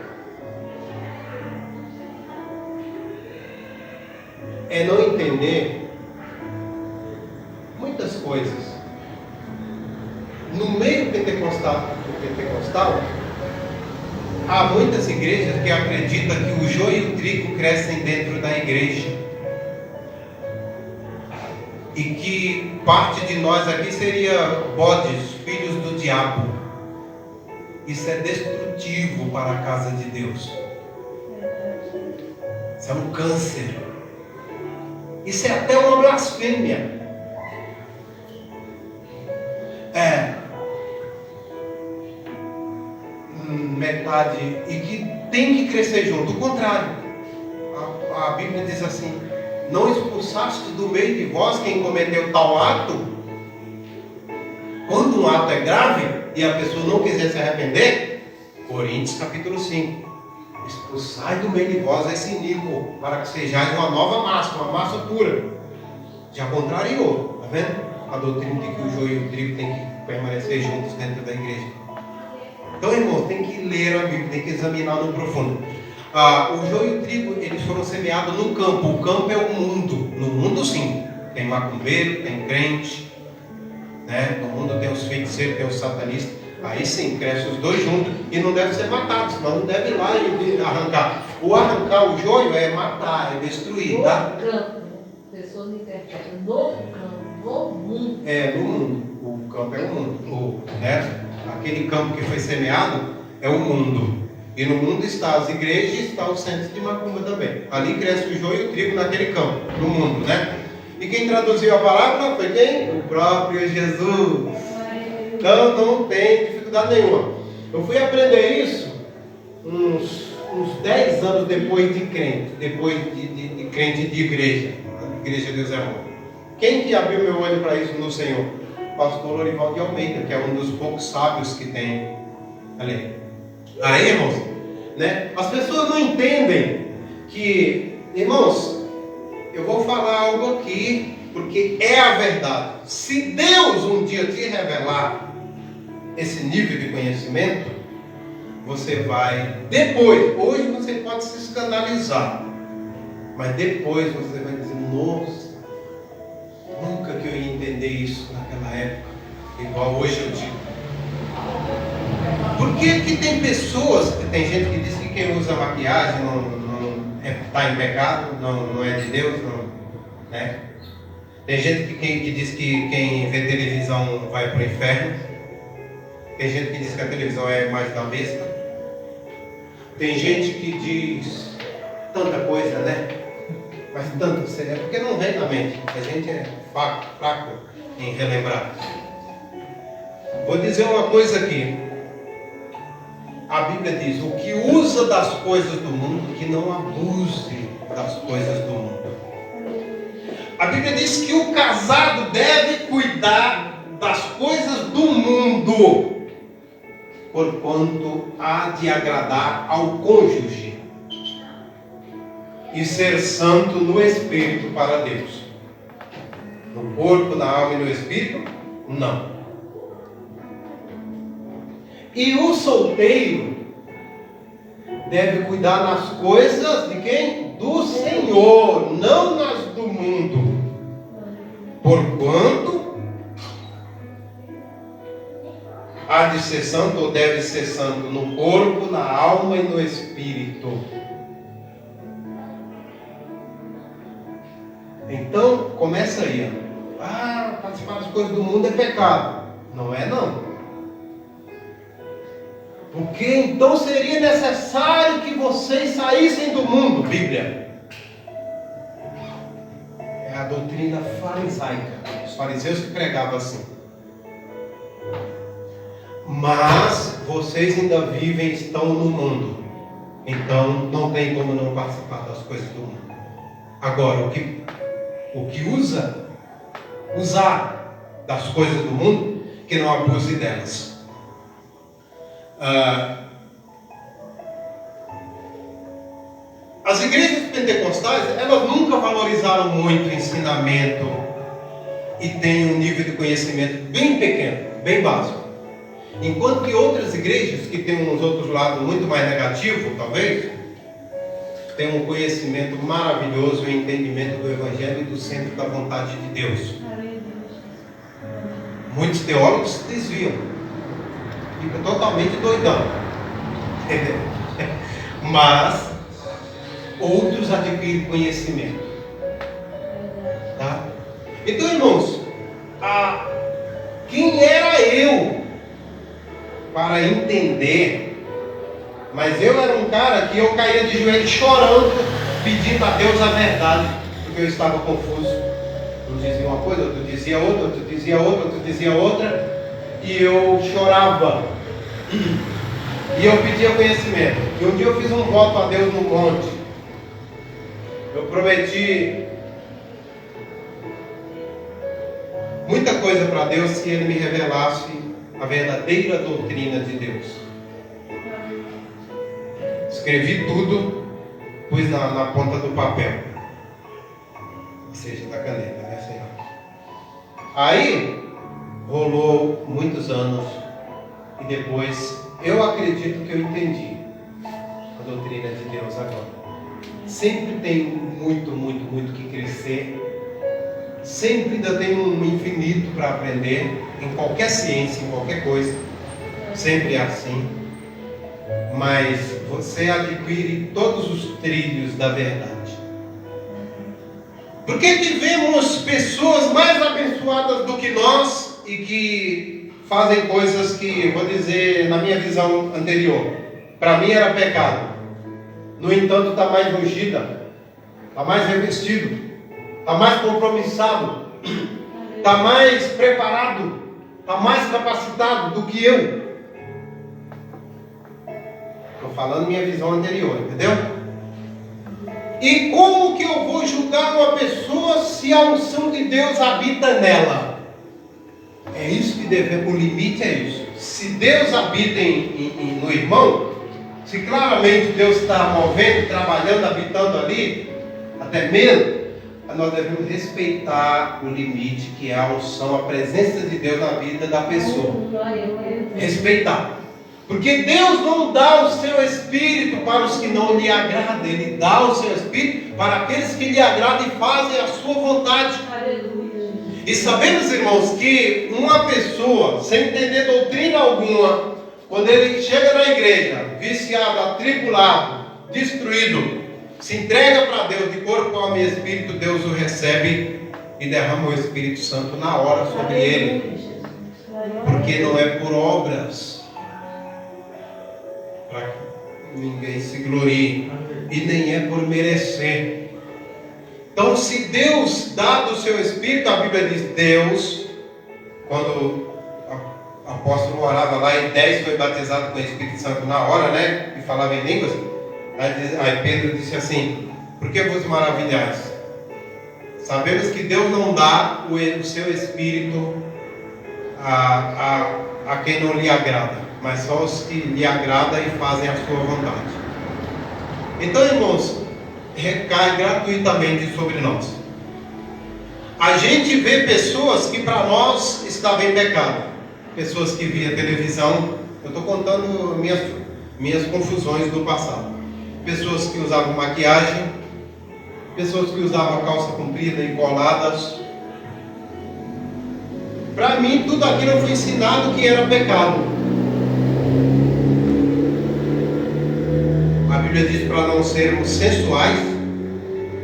S3: É não entender muitas coisas. No meio pentecostal, há muitas igrejas que acreditam que o joio e o trigo crescem dentro da igreja. E que parte de nós aqui seria bodes, filhos do diabo. Isso é destrutivo para a casa de Deus. Isso é um câncer. Isso é até uma blasfêmia. Metade, e que tem que crescer junto. O contrário, a Bíblia diz assim: não expulsaste do meio de vós quem cometeu tal ato. Quando um ato é grave e a pessoa não quiser se arrepender, Coríntios capítulo 5: expulsai do meio de vós esse iníquo, para que sejais uma nova massa, uma massa pura. Já contrariou, está vendo? A doutrina de que o joio e o trigo tem que permanecer juntos dentro da igreja. Então, irmãos, tem que ler a Bíblia, tem que examinar no profundo. O joio e o trigo, eles foram semeados no campo. O campo é o mundo. No mundo, sim, tem macumbeiro, tem crente, né? No mundo tem os feiticeiros, tem os satanistas. Aí sim, cresce os dois juntos e não deve ser matado, senão não deve ir lá e arrancar. O arrancar o joio é matar, é destruir, tá?
S4: No campo, pessoas interpretam, no campo, no mundo.
S3: É, no mundo. O campo é o mundo. Né? Aquele campo que foi semeado é o mundo. E no mundo está as igrejas e está o centro de macumba também. Ali cresce o joio e o trigo naquele campo, no mundo, né? E quem traduziu a palavra foi quem? O próprio Jesus. Então não tem dificuldade nenhuma. Eu fui aprender isso uns 10 anos depois de crente, de crente de igreja. Igreja Deus é Amor. Quem que abriu meu olho para isso no Senhor? Pastor Lorival de Almeida, que é um dos poucos sábios que tem ali. Aí, irmãos, né? As pessoas não entendem que, irmãos, eu vou falar algo aqui, porque é a verdade. Se Deus um dia te revelar esse nível de conhecimento, você vai, depois, hoje você pode se escandalizar, mas depois você vai dizer, nossa, nunca que eu ia entender isso naquela época, igual hoje eu digo. Por que tem pessoas, tem gente que diz que quem usa maquiagem não está em pecado, não é de Deus, não, né? Tem gente que diz que quem vê televisão vai para o inferno. Tem gente que diz que a televisão é a imagem da besta. Tem gente que diz tanta coisa, né? Mas tanto, é porque não vem na mente. A gente é fraco em relembrar. Vou dizer uma coisa aqui. A Bíblia diz, o que usa das coisas do mundo, que não abuse das coisas do mundo. A Bíblia diz que o casado deve cuidar das coisas do mundo, porquanto há de agradar ao cônjuge e ser santo no espírito para Deus. No corpo, na alma e no espírito, não. E o solteiro deve cuidar nas coisas de quem? Do Senhor, não nas do mundo. Porquanto há de ser santo ou deve ser santo no corpo, na alma e no espírito. Então, começa aí. Participar das coisas do mundo é pecado. Não é não. Porque então seria necessário que vocês saíssem do mundo, Bíblia. É a doutrina farisaica. Os fariseus que pregavam assim. Mas vocês ainda vivem, estão no mundo. Então não tem como não participar das coisas do mundo. Agora, o que usar das coisas do mundo, que não abuse delas. As igrejas pentecostais, elas nunca valorizaram muito o ensinamento e têm um nível de conhecimento bem pequeno, bem básico. Enquanto que outras igrejas, que têm uns outros lados muito mais negativos, talvez, têm um conhecimento maravilhoso e entendimento do Evangelho e do centro da vontade de Deus. Muitos teólogos se desviam, ficam totalmente doidão, mas outros adquirem conhecimento, tá? Então, irmãos, quem era eu para entender? Mas eu era um cara que eu caía de joelho chorando, pedindo a Deus a verdade, porque eu estava confuso. Um dizia uma coisa, outro dizia outra, outro dizia outra, outro dizia outra, e eu chorava. E eu pedia conhecimento. E um dia eu fiz um voto a Deus no monte. Eu prometi muita coisa para Deus se Ele me revelasse a verdadeira doutrina de Deus. Escrevi tudo, pus na ponta do papel, ou seja, da caneta, né, Senhor? Aí rolou muitos anos e depois eu acredito que eu entendi a doutrina de Deus agora. Sempre tem muito que crescer. Sempre ainda tem um infinito para aprender em qualquer ciência, em qualquer coisa. sempre é assim. Mas você adquire todos os trilhos da verdade. Porque tivemos pessoas mais abençoadas do que nós e que fazem coisas que, vou dizer, na minha visão anterior, para mim era pecado. No entanto, está mais ungida, está mais revestido, está mais compromissado, está mais preparado, está mais capacitado do que eu. Estou falando minha visão anterior, entendeu? E como que eu vou julgar uma pessoa se a unção de Deus habita nela? É isso que devemos, o limite é isso. Se Deus habita no irmão, se claramente Deus está movendo, trabalhando, habitando ali, até mesmo, nós devemos respeitar o limite que é a unção, a presença de Deus na vida da pessoa. Respeitar. Porque Deus não dá o seu Espírito para os que não lhe agradam. Ele dá o seu Espírito para aqueles que lhe agradam e fazem a sua vontade.
S4: Aleluia.
S3: E sabemos, irmãos, que uma pessoa, sem entender doutrina alguma, quando ele chega na igreja, viciado, atribulado, destruído, se entrega para Deus de corpo, alma e espírito, Deus o recebe e derrama o Espírito Santo na hora sobre ele. Porque não é por obras, para que ninguém se glorie, e nem é por merecer. Então, se Deus dá do seu Espírito, a Bíblia diz, Deus, quando o apóstolo orava lá em 10, foi batizado com o Espírito Santo na hora, né? E falava em línguas. Aí Pedro disse assim, por que vos maravilhais? Sabemos que Deus não dá o seu Espírito a quem não lhe agrada, mas só os que lhe agradam e fazem a sua vontade. Então, irmãos, recai gratuitamente sobre nós. A gente vê pessoas que para nós estavam em pecado, pessoas que via televisão. Eu estou contando minhas confusões do passado. Pessoas que usavam maquiagem, pessoas que usavam calça comprida e coladas. Para mim, tudo aquilo foi ensinado que era pecado. A Bíblia diz para não sermos sensuais.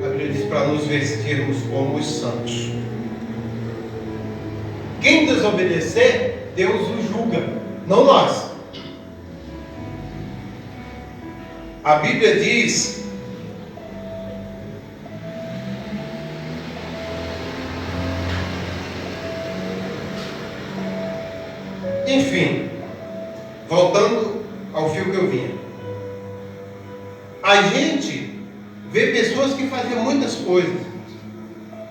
S3: A Bíblia diz para nos vestirmos como os santos. Quem desobedecer, Deus o julga, não nós. A Bíblia diz enfim, voltando ao fio que eu vinha, a gente vê pessoas que faziam muitas coisas,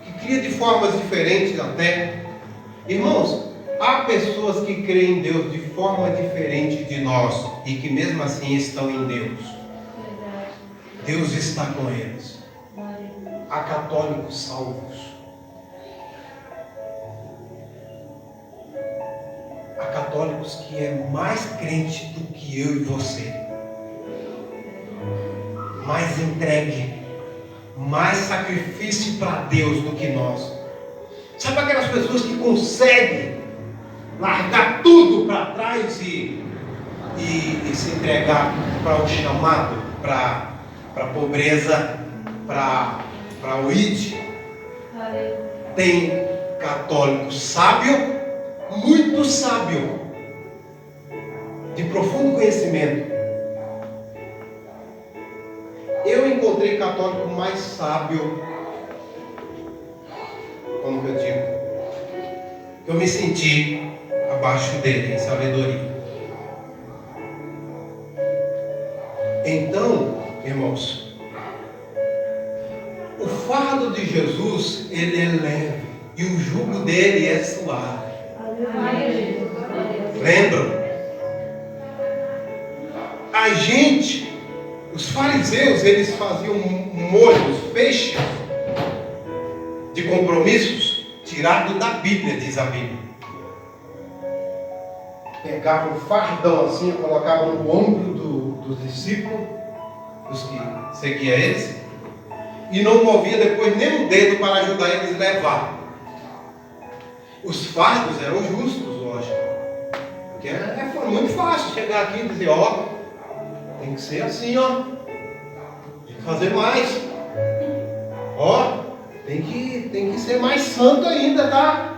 S3: que criam de formas diferentes até. Irmãos, há pessoas que creem em Deus de forma diferente de nós e que mesmo assim estão em Deus. Deus está com eles. Há católicos salvos. Há católicos que é mais crente do que eu e você. Mais entregue. Mais sacrifício para Deus do que nós. Sabe aquelas pessoas que conseguem largar tudo para trás e se entregar para o chamado, para a pobreza, para o id? Tem católico sábio, muito sábio, de profundo conhecimento. Eu encontrei católico mais sábio, como eu digo, eu me senti abaixo dele em sabedoria. Então, irmãos, o fardo de Jesus, ele é leve e o jugo dele é suave. Lembram? A gente, os fariseus, eles faziam molhos, feixes de compromissos tirado da Bíblia, diz a Bíblia. Pegavam um fardão assim, colocavam no ombro dos discípulos, dos que seguiam eles, e não movia depois nem um dedo para ajudar eles a levar. Os fardos eram justos, lógico, Porque é muito fácil chegar aqui e dizer, ó, tem que ser assim, ó. Tem que fazer mais. Ó, tem que ser mais santo ainda, tá?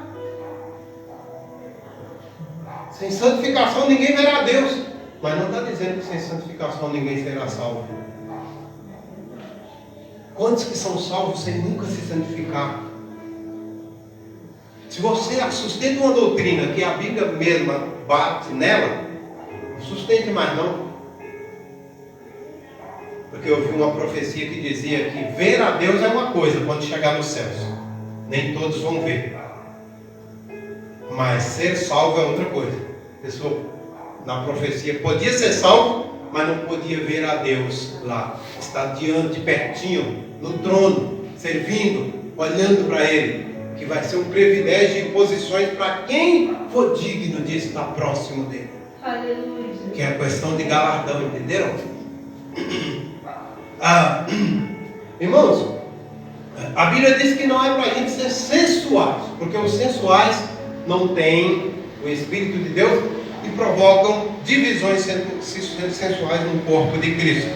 S3: Sem santificação ninguém verá a Deus. Mas não está dizendo que sem santificação ninguém será salvo. Quantos que são salvos sem nunca se santificar? Se você sustenta uma doutrina que a Bíblia mesma bate nela, não sustente mais não. Porque eu vi uma profecia que dizia que ver a Deus é uma coisa quando chegar nos céus. Nem todos vão ver. Mas ser salvo é outra coisa. A pessoa na profecia podia ser salvo, mas não podia ver a Deus lá. Estar diante, pertinho, no trono, servindo, olhando para Ele. Que vai ser um privilégio e posições para quem for digno de estar próximo dele.
S2: Aleluia.
S3: Que é a questão de galardão, entenderam? Irmãos, a Bíblia diz que não é para a gente ser sensuais, porque os sensuais não têm o Espírito de Deus e provocam divisões sensuais no corpo de Cristo,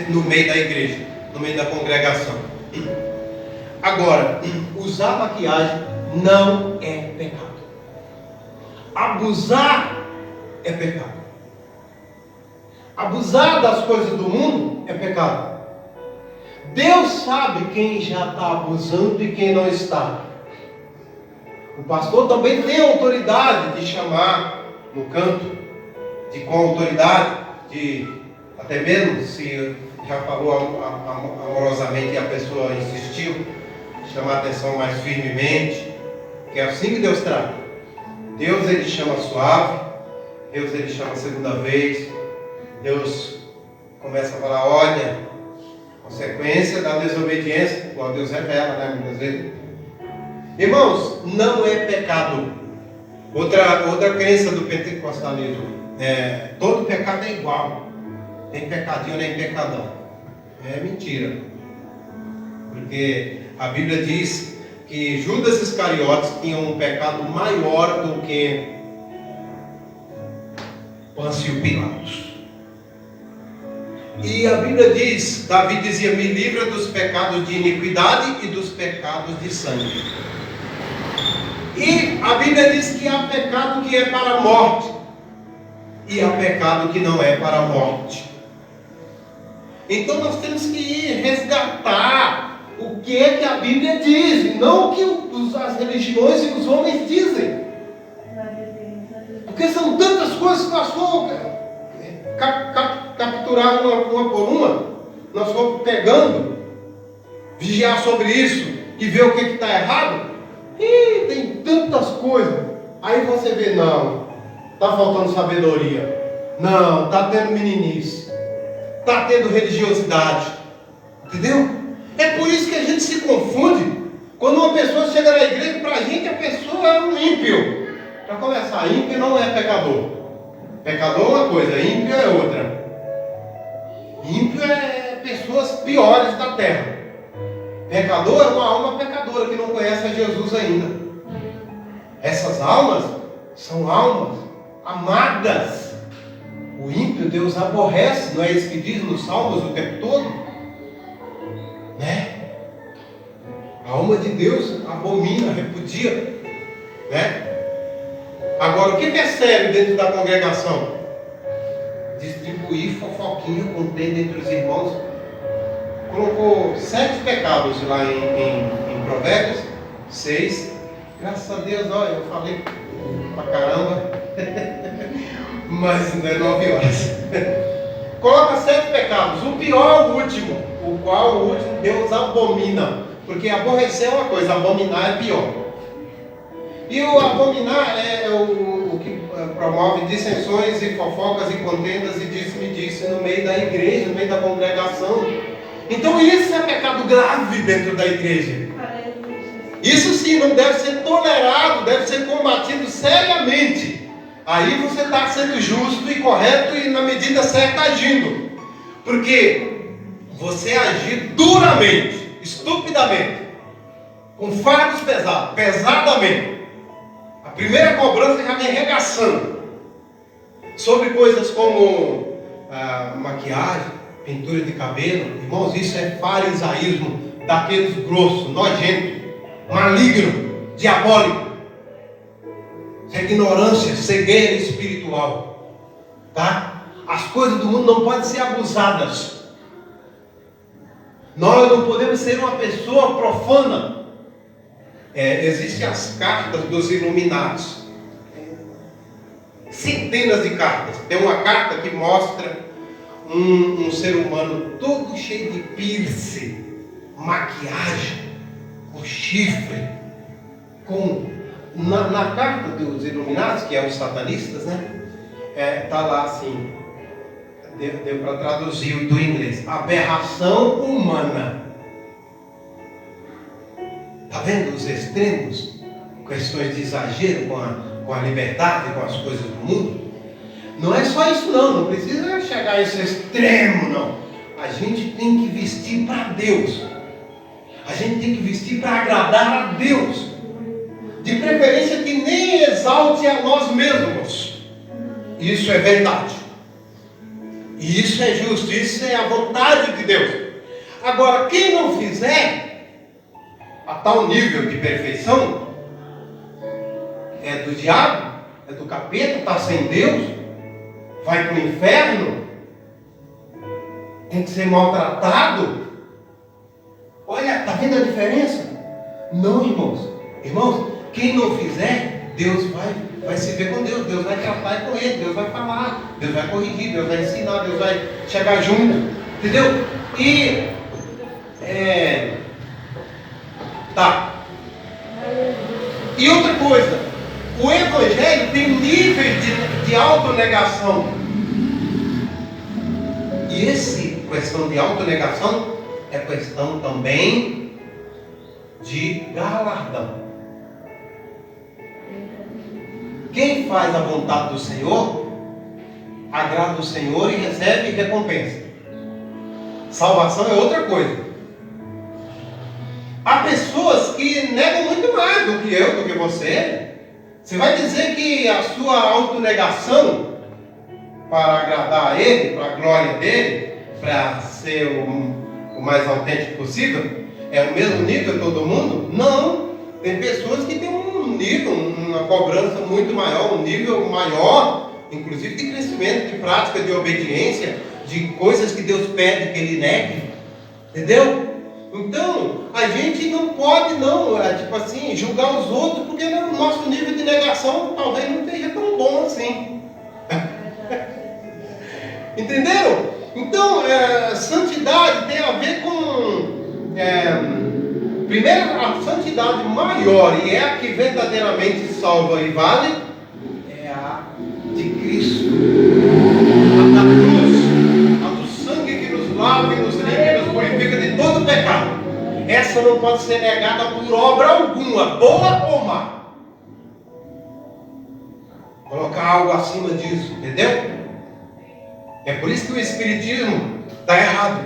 S3: no meio da igreja, no meio da congregação. Agora, usar maquiagem não é pecado. Abusar é pecado. Abusar das coisas do mundo é pecado. Deus sabe quem já está abusando e quem não está. O pastor também tem autoridade de chamar no canto, com autoridade, de até mesmo se já falou amorosamente e a pessoa insistiu, chamar a atenção mais firmemente, que é assim que Deus trata. Deus ele chama suave, Deus ele chama segunda vez, Deus começa a falar, olha, consequência da desobediência, igual Deus revela, né, muitas vezes. Irmãos, não é pecado. Outra crença do pentecostalismo, todo pecado é igual. Nem pecadinho, nem pecadão. É mentira. Porque a Bíblia diz que Judas Iscariotes tinha um pecado maior do que Pôncio Pilatos. E a Bíblia diz, Davi dizia, me livra dos pecados de iniquidade e dos pecados de sangue. E a Bíblia diz que há pecado que é para a morte e há pecado que não é para a morte. Então nós temos que ir resgatar o que é que a Bíblia diz, e não o que as religiões e os homens dizem. Porque são tantas coisas que nós vamos capturar uma por uma, nós vamos pegando, vigiar sobre isso e ver o que está errado. E tem tantas coisas. Aí você vê, não, está faltando sabedoria, não, está tendo meninice, está tendo religiosidade, entendeu? É por isso que a gente se confunde. Quando uma pessoa chega na igreja, para a gente a pessoa é um ímpio. Para começar, ímpio não é pecador. Pecador é uma coisa, ímpio é outra. Ímpio é pessoas piores da terra. Pecador é uma alma pecadora que não conhece a Jesus ainda. Essas almas são almas amadas. O ímpio Deus aborrece, não é isso que diz nos Salmos o tempo todo? Né? A alma de Deus abomina, repudia, né? Agora, o que é sério dentro da congregação? Distribuir fofoquinha, contenda entre os irmãos. Colocou 7 pecados lá em Provérbios, 6. Graças a Deus, olha, eu falei pra caramba, mas não é 9 horas. Coloca 7 pecados, o pior é o último, o qual o último Deus abomina. Porque aborrecer é uma coisa, abominar é pior. E o abominar é o que promove dissensões e fofocas e contendas e disse-me-disse no meio da igreja, no meio da congregação. Então isso é pecado grave dentro da igreja. Isso sim não deve ser tolerado, deve ser combatido seriamente. Aí você está sendo justo e correto e na medida certa agindo. Porque você agir duramente, estupidamente, com fardos pesados, pesadamente, a primeira cobrança já vem sobre coisas como maquiagem, pintura de cabelo. Irmãos, isso é farisaísmo daqueles grossos, nojento, maligno, diabólico. Isso é ignorância, cegueira espiritual. Tá? As coisas do mundo não podem ser abusadas. Nós não podemos ser uma pessoa profana. Existem as cartas dos iluminados. Centenas de cartas. Tem uma carta que mostra um ser humano todo cheio de piercing, maquiagem, com chifre, na carta dos iluminados, que é os satanistas, né? Tá lá assim, deu para traduzir do inglês: aberração humana. Tá vendo os extremos? Questões de exagero com a liberdade, com as coisas do mundo. Não é só isso não precisa chegar a esse extremo não. A gente tem que vestir para Deus. A gente tem que vestir para agradar a Deus. De preferência que nem exalte a nós mesmos. Isso é verdade. E isso é justo, isso é a vontade de Deus. Agora, quem não fizer a tal nível de perfeição, é do diabo, é do capeta, está sem Deus, vai para o inferno, tem que ser maltratado. Olha, está vendo a diferença? Não, irmãos. Irmãos, quem não fizer, Deus vai se ver com Deus. Deus vai tratar com ele, Deus vai falar, Deus vai corrigir, Deus vai ensinar, Deus vai chegar junto. Entendeu? E E outra coisa, o Evangelho tem níveis de autonegação. E essa questão de autonegação é questão também de galardão. Quem faz a vontade do Senhor, agrada o Senhor e recebe recompensa. Salvação é outra coisa. Há pessoas que negam muito mais do que eu, do que você. Você vai dizer que a sua autonegação, para agradar a Ele, para a glória dEle, para ser o mais autêntico possível, é o mesmo nível de todo mundo? Não. Tem pessoas que têm um nível, uma cobrança muito maior, um nível maior, inclusive de crescimento, de prática, de obediência, de coisas que Deus pede que Ele negue. Entendeu? Então, a gente não pode julgar os outros, porque o nosso nível de negação talvez não esteja tão bom assim. Entenderam? Então, santidade tem a ver com... primeiro, a santidade maior, e é a que verdadeiramente salva e vale, é a de Cristo. A da cruz, a do sangue que nos lava e nos limpa e nos purifica de todo pecado. Essa não pode ser negada por obra alguma, boa ou má. Colocar algo acima disso, entendeu? É por isso que o Espiritismo está errado,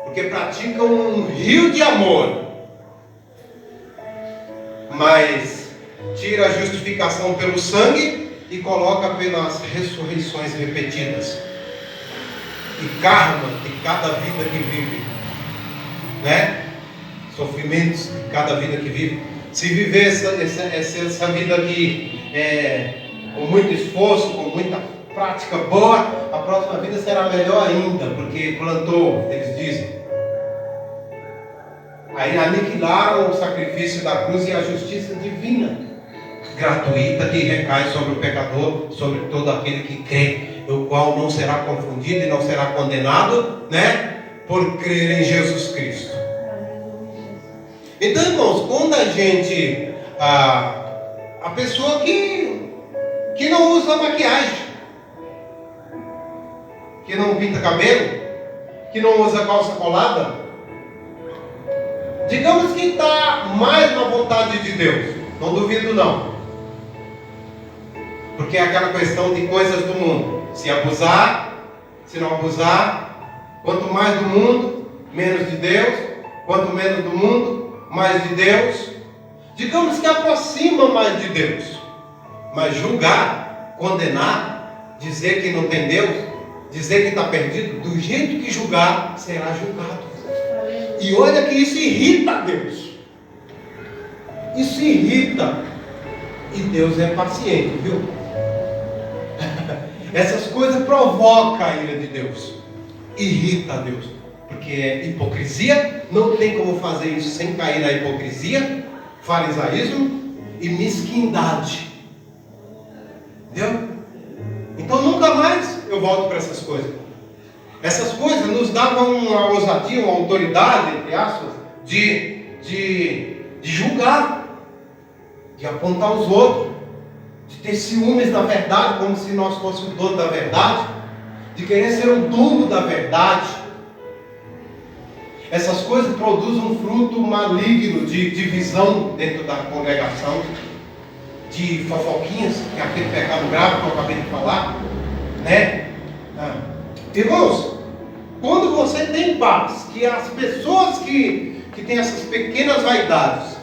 S3: porque pratica um rio de amor, mas tira a justificação pelo sangue e coloca pelas ressurreições repetidas e karma de cada vida que vive, né? Sofrimentos de cada vida que vive. Se viver essa vida aqui com muito esforço, com muita prática boa, a próxima vida será melhor ainda, porque plantou, eles dizem. Aí aniquilaram o sacrifício da cruz e a justiça divina, gratuita, que recai sobre o pecador, sobre todo aquele que crê, o qual não será confundido e não será condenado, né? Por crer em Jesus Cristo. Então, irmãos, quando a gente, a pessoa que não usa maquiagem, que não pinta cabelo, que não usa calça colada, digamos que está mais na vontade de Deus, não duvido não, porque é aquela questão de coisas do mundo, se abusar, se não abusar, quanto mais do mundo, menos de Deus, quanto menos do mundo, mais de Deus. Digamos que aproxima mais de Deus, mas julgar, condenar, dizer que não tem Deus, dizer que está perdido, do jeito que julgar, será julgado. E olha que isso irrita Deus. Isso irrita. E Deus é paciente, viu? Essas coisas provocam a ira de Deus. Irrita a Deus. Porque é hipocrisia. Não tem como fazer isso sem cair na hipocrisia, farisaísmo e mesquindade. Entendeu? Então nunca mais eu volto para essas coisas. Essas coisas nos davam uma ousadia, uma autoridade, entre aspas, de julgar, de apontar os outros, de ter ciúmes da verdade, como se nós fôssemos o dono da verdade, de querer ser o dono da verdade. Essas coisas produzem um fruto maligno de divisão dentro da congregação, de fofoquinhas, que é aquele pecado grave que eu acabei de falar, né? Irmãos, quando você tem paz, que as pessoas que têm essas pequenas vaidades,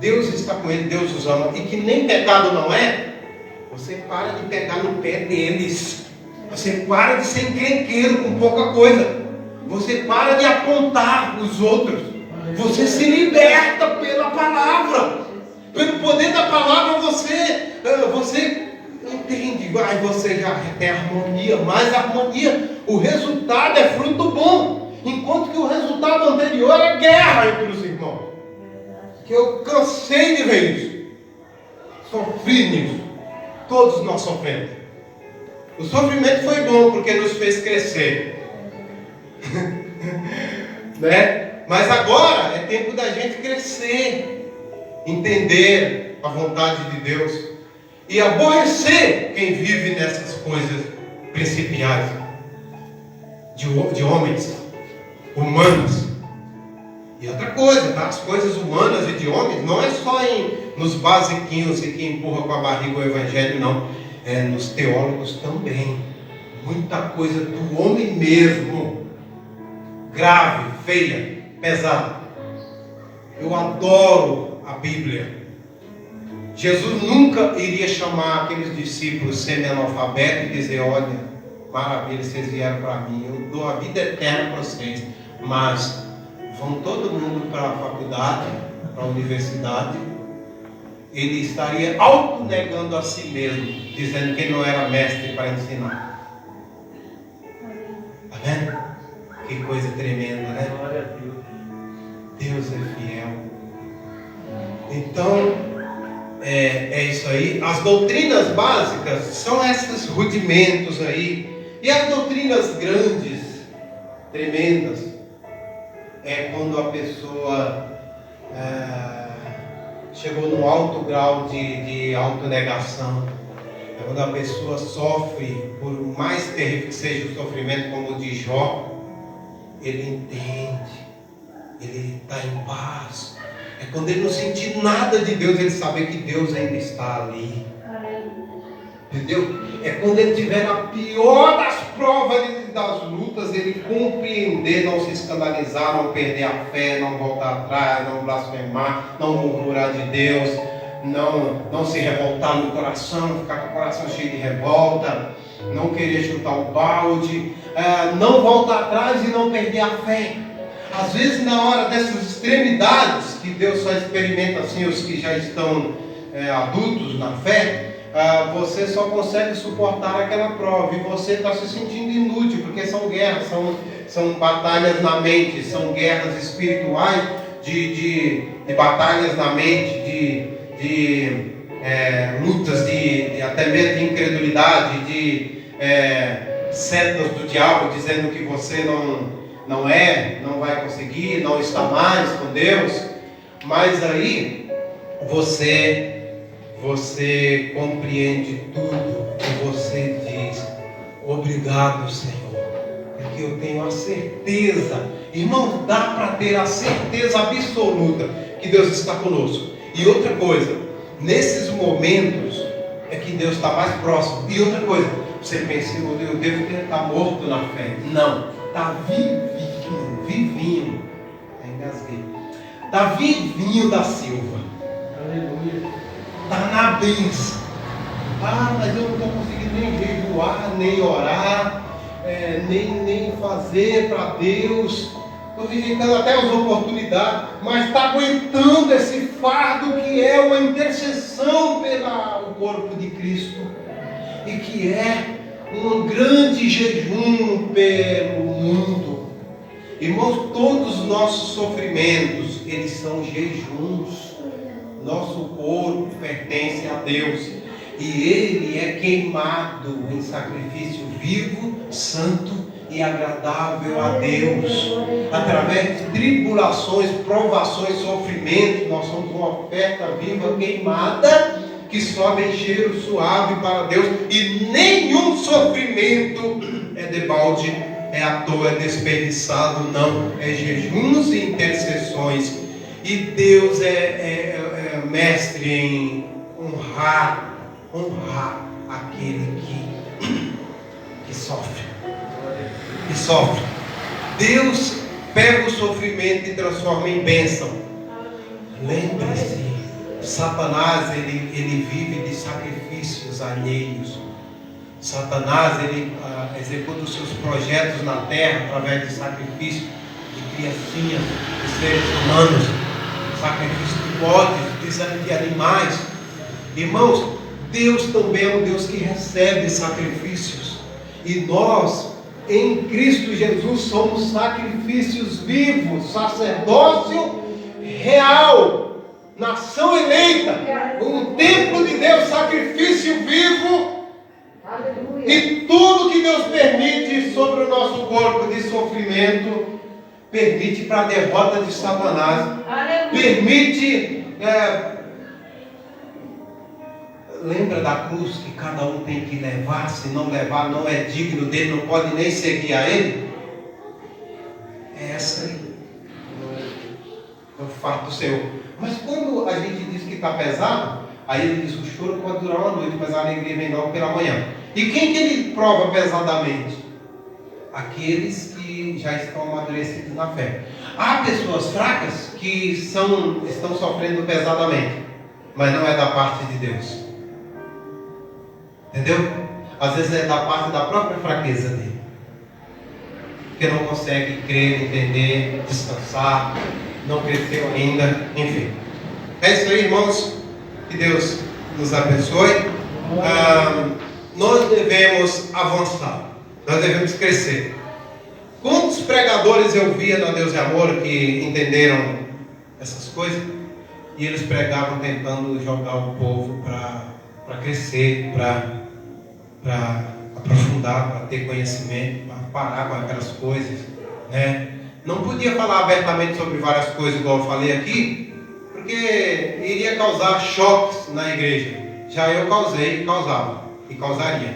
S3: Deus está com ele, Deus os ama, e que nem pecado não é, você para de pegar no pé deles, você para de ser encrenqueiro com pouca coisa, você para de apontar os outros, você se liberta pela palavra, pelo poder da palavra, você entende, você já tem harmonia, mais harmonia, o resultado é fruto bom, enquanto que o resultado anterior é guerra entre os irmãos. Que eu cansei de ver isso, sofri nisso, todos nós sofremos. O sofrimento foi bom porque nos fez crescer, né? Mas agora é tempo da gente crescer, entender a vontade de Deus e aborrecer quem vive nessas coisas principiais de homens, humanos. E outra coisa, tá? As coisas humanas e de homens não é só nos basiquinhos e que empurra com a barriga o evangelho, não. É nos teólogos também. Muita coisa do homem mesmo, grave, feia, pesada. Eu adoro a Bíblia. Jesus nunca iria chamar aqueles discípulos semi-analfabetos e dizer: olha, maravilha, vocês vieram para mim, eu dou a vida eterna para vocês, mas vão todo mundo para a faculdade, para a universidade. Ele estaria auto-negando a si mesmo, dizendo que ele não era mestre para ensinar. Está vendo? Que coisa tremenda, né? Deus é fiel. Então, é isso aí. As doutrinas básicas são esses rudimentos aí. E as doutrinas grandes, tremendas, é quando a pessoa chegou num alto grau de autonegação. É quando a pessoa sofre, por mais terrível que seja o sofrimento, como o de Jó, ele entende, ele está em paz. É quando ele não sentir nada de Deus, ele saber que Deus ainda está ali. Entendeu? É quando ele tiver a pior das provas das lutas, ele compreender, não se escandalizar, não perder a fé, não voltar atrás, não blasfemar, não murmurar de Deus, não se revoltar no coração, ficar com o coração cheio de revolta, não querer chutar o balde, não voltar atrás e não perder a fé. Às vezes, na hora dessas extremidades, que Deus só experimenta assim os que já estão adultos na fé, você só consegue suportar aquela prova e você está se sentindo inútil, porque são guerras, são batalhas na mente, são guerras espirituais, de batalhas na mente, de lutas, até mesmo de incredulidade, de setas do diabo dizendo que você não vai conseguir, não está mais com Deus. Mas aí você compreende tudo e você diz: obrigado, Senhor, porque eu tenho a certeza. Irmão, dá para ter a certeza absoluta que Deus está conosco. E outra coisa, nesses momentos é que Deus está mais próximo. E outra coisa, você pensa: eu devo estar morto na fé. Não, está vivinho. Engasguei. Está vivinho da Silva. Aleluia. Está na bênção. Mas eu não estou conseguindo nem jejuar, nem orar, nem fazer para Deus. Estou rejeitando até as oportunidades, mas está aguentando esse fardo que é uma intercessão pelo corpo de Cristo e que é um grande jejum pelo mundo. Irmãos, todos os nossos sofrimentos, eles são jejuns. Nosso corpo pertence a Deus e Ele é queimado em sacrifício vivo, santo e agradável a Deus. Através de tribulações, provações, sofrimentos, nós somos uma oferta viva queimada que sobe em cheiro suave para Deus. E nenhum sofrimento é debalde, é à toa, é desperdiçado, não. É jejuns e intercessões. E Deus é mestre em honrar aquele que sofre. Deus pega o sofrimento e transforma em bênção. Lembre-se, Satanás ele vive de sacrifícios alheios. Satanás ele executa os seus projetos na terra através de sacrifício de criancinhas, de seres humanos, sacrifício de bodes, de animais. Irmãos, Deus também é um Deus que recebe sacrifícios. E nós, em Cristo Jesus, somos sacrifícios vivos, sacerdócio real, nação eleita, um templo de Deus, sacrifício vivo. Aleluia. E tudo que Deus permite sobre o nosso corpo de sofrimento, permite para a derrota de Satanás. Aleluia. Permite. Lembra da cruz que cada um tem que levar? Se não levar, não é digno dele, não pode nem seguir a ele. É essa aí. É o fato do Senhor. Mas quando a gente diz que está pesado, aí ele diz: o choro pode durar uma noite, mas a alegria vem logo pela manhã. E quem que ele prova pesadamente? Aqueles que já estão amadurecidos na fé. Há pessoas fracas que estão sofrendo pesadamente, mas não é da parte de Deus. Entendeu? Às vezes é da parte da própria fraqueza dele, que não consegue crer, entender, descansar, não cresceu ainda, enfim. É isso aí, irmãos. Que Deus nos abençoe. Nós devemos avançar, nós devemos crescer. Quantos pregadores eu via na Deus e Amor que entenderam essas coisas e eles pregavam tentando jogar o povo para crescer, para aprofundar, para ter conhecimento, para parar com aquelas coisas, né? Não podia falar abertamente sobre várias coisas, igual eu falei aqui, porque iria causar choques na igreja. Já eu causei, causava e causaria,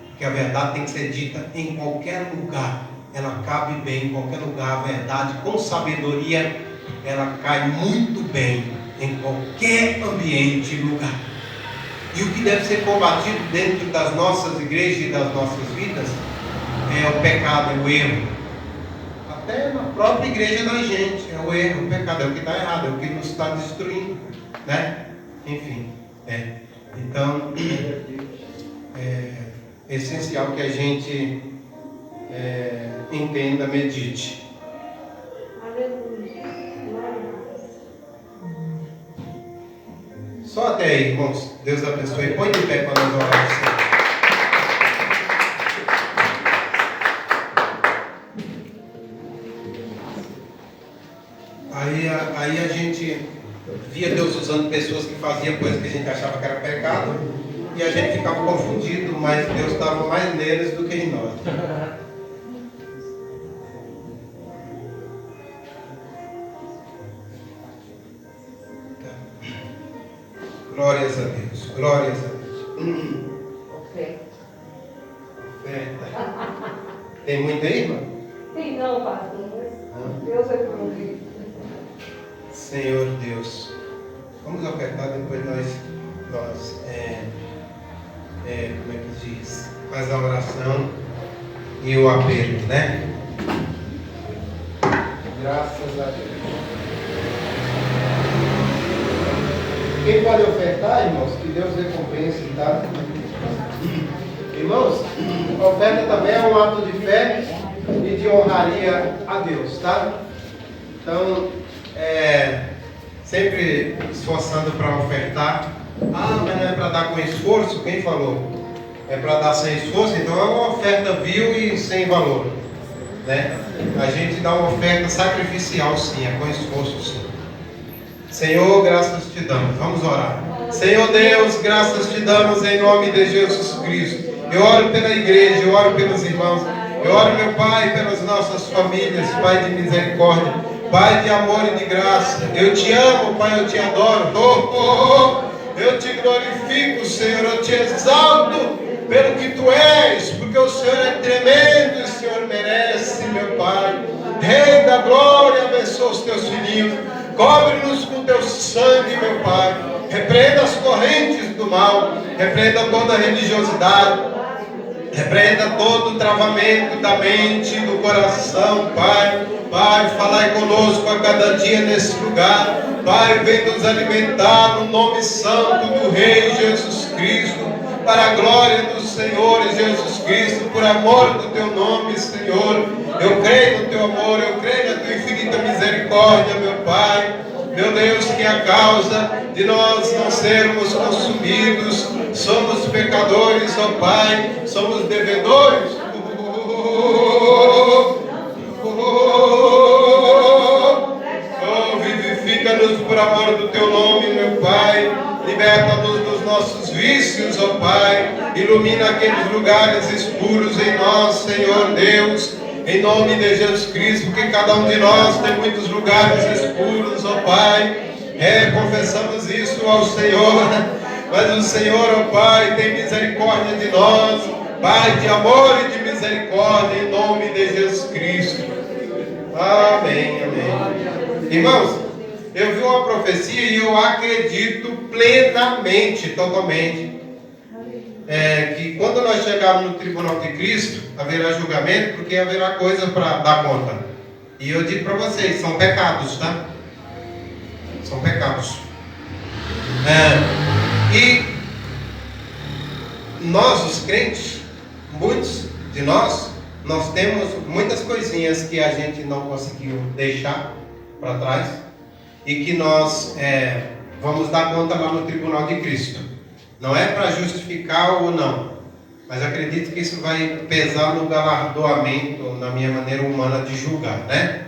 S3: porque a verdade tem que ser dita em qualquer lugar. Ela cabe bem em qualquer lugar. A verdade com sabedoria, ela cai muito bem em qualquer ambiente e lugar. E o que deve ser combatido dentro das nossas igrejas e das nossas vidas é o pecado, é o erro. Até na própria igreja da gente, é o erro, o pecado, é o que está errado, é o que nos está destruindo, né? Enfim, então é essencial que a gente entenda, medite. Só até aí, irmãos. Deus abençoe. Põe de pé para nós orarmos. Aí a gente via Deus usando pessoas que faziam coisas que a gente achava que era pecado, e a gente ficava confundido, mas Deus estava mais neles do que em nós. Glórias a Deus, glórias a Deus. Oferta. Tem muita aí, irmã?
S2: Tem não, pastor. Deus é provido.
S3: Senhor Deus, vamos ofertar, depois nós como é que diz? Faz a oração e o apelo, né? Graças a Deus. Quem pode ofertar, irmãos, que Deus recompense, tá? Irmãos, a oferta também é um ato de fé e de honraria a Deus, tá? Então, sempre esforçando para ofertar. Ah, mas não é para dar com esforço? Quem falou? É para dar sem esforço? Então é uma oferta vil e sem valor, né? A gente dá uma oferta sacrificial, sim, é com esforço, sim. Senhor, graças te damos. Vamos orar. Senhor Deus, graças te damos em nome de Jesus Cristo. Eu oro pela igreja, eu oro pelos irmãos. Eu oro, meu Pai, pelas nossas famílias, Pai de misericórdia, Pai de amor e de graça. Eu te amo, Pai, eu te adoro. Eu te glorifico, Senhor, eu te exalto pelo que tu és, porque o Senhor é tremendo e o Senhor merece, meu Pai. Rei da glória, abençoa os teus filhinhos, cobre-nos com teu sangue, meu Pai. Repreenda as correntes do mal, repreenda toda a religiosidade, repreenda todo o travamento da mente, do coração, Pai. Pai, falai conosco a cada dia nesse lugar. Pai, vem nos alimentar no nome santo do Rei Jesus Cristo, para a glória do Senhor Jesus Cristo, por amor do teu nome, Senhor. Eu creio no teu amor, eu creio na tua infinita misericórdia, meu Pai. Meu Deus, que a causa de nós não sermos consumidos, somos pecadores, ó Pai, somos devedores. Vivifica-nos por amor do teu nome, meu Pai. Liberta-nos dos nossos vícios, ó Pai. Ilumina aqueles lugares escuros em nós, Senhor Deus. Em nome de Jesus Cristo, porque cada um de nós tem muitos lugares escuros, ó Pai. Confessamos isso ao Senhor. Mas o Senhor, ó Pai, tem misericórdia de nós. Pai de amor e de misericórdia, em nome de Jesus Cristo. Amém, amém. Irmãos, eu vi uma profecia e eu acredito plenamente, totalmente, que quando nós chegarmos no tribunal de Cristo, haverá julgamento, porque haverá coisa para dar conta. E eu digo para vocês, são pecados, tá? São pecados. E nós, os crentes, muitos de nós temos muitas coisinhas que a gente não conseguiu deixar para trás e que nós vamos dar conta lá no tribunal de Cristo. Não é para justificar ou não, mas acredito que isso vai pesar no galardoamento, na minha maneira humana de julgar, né?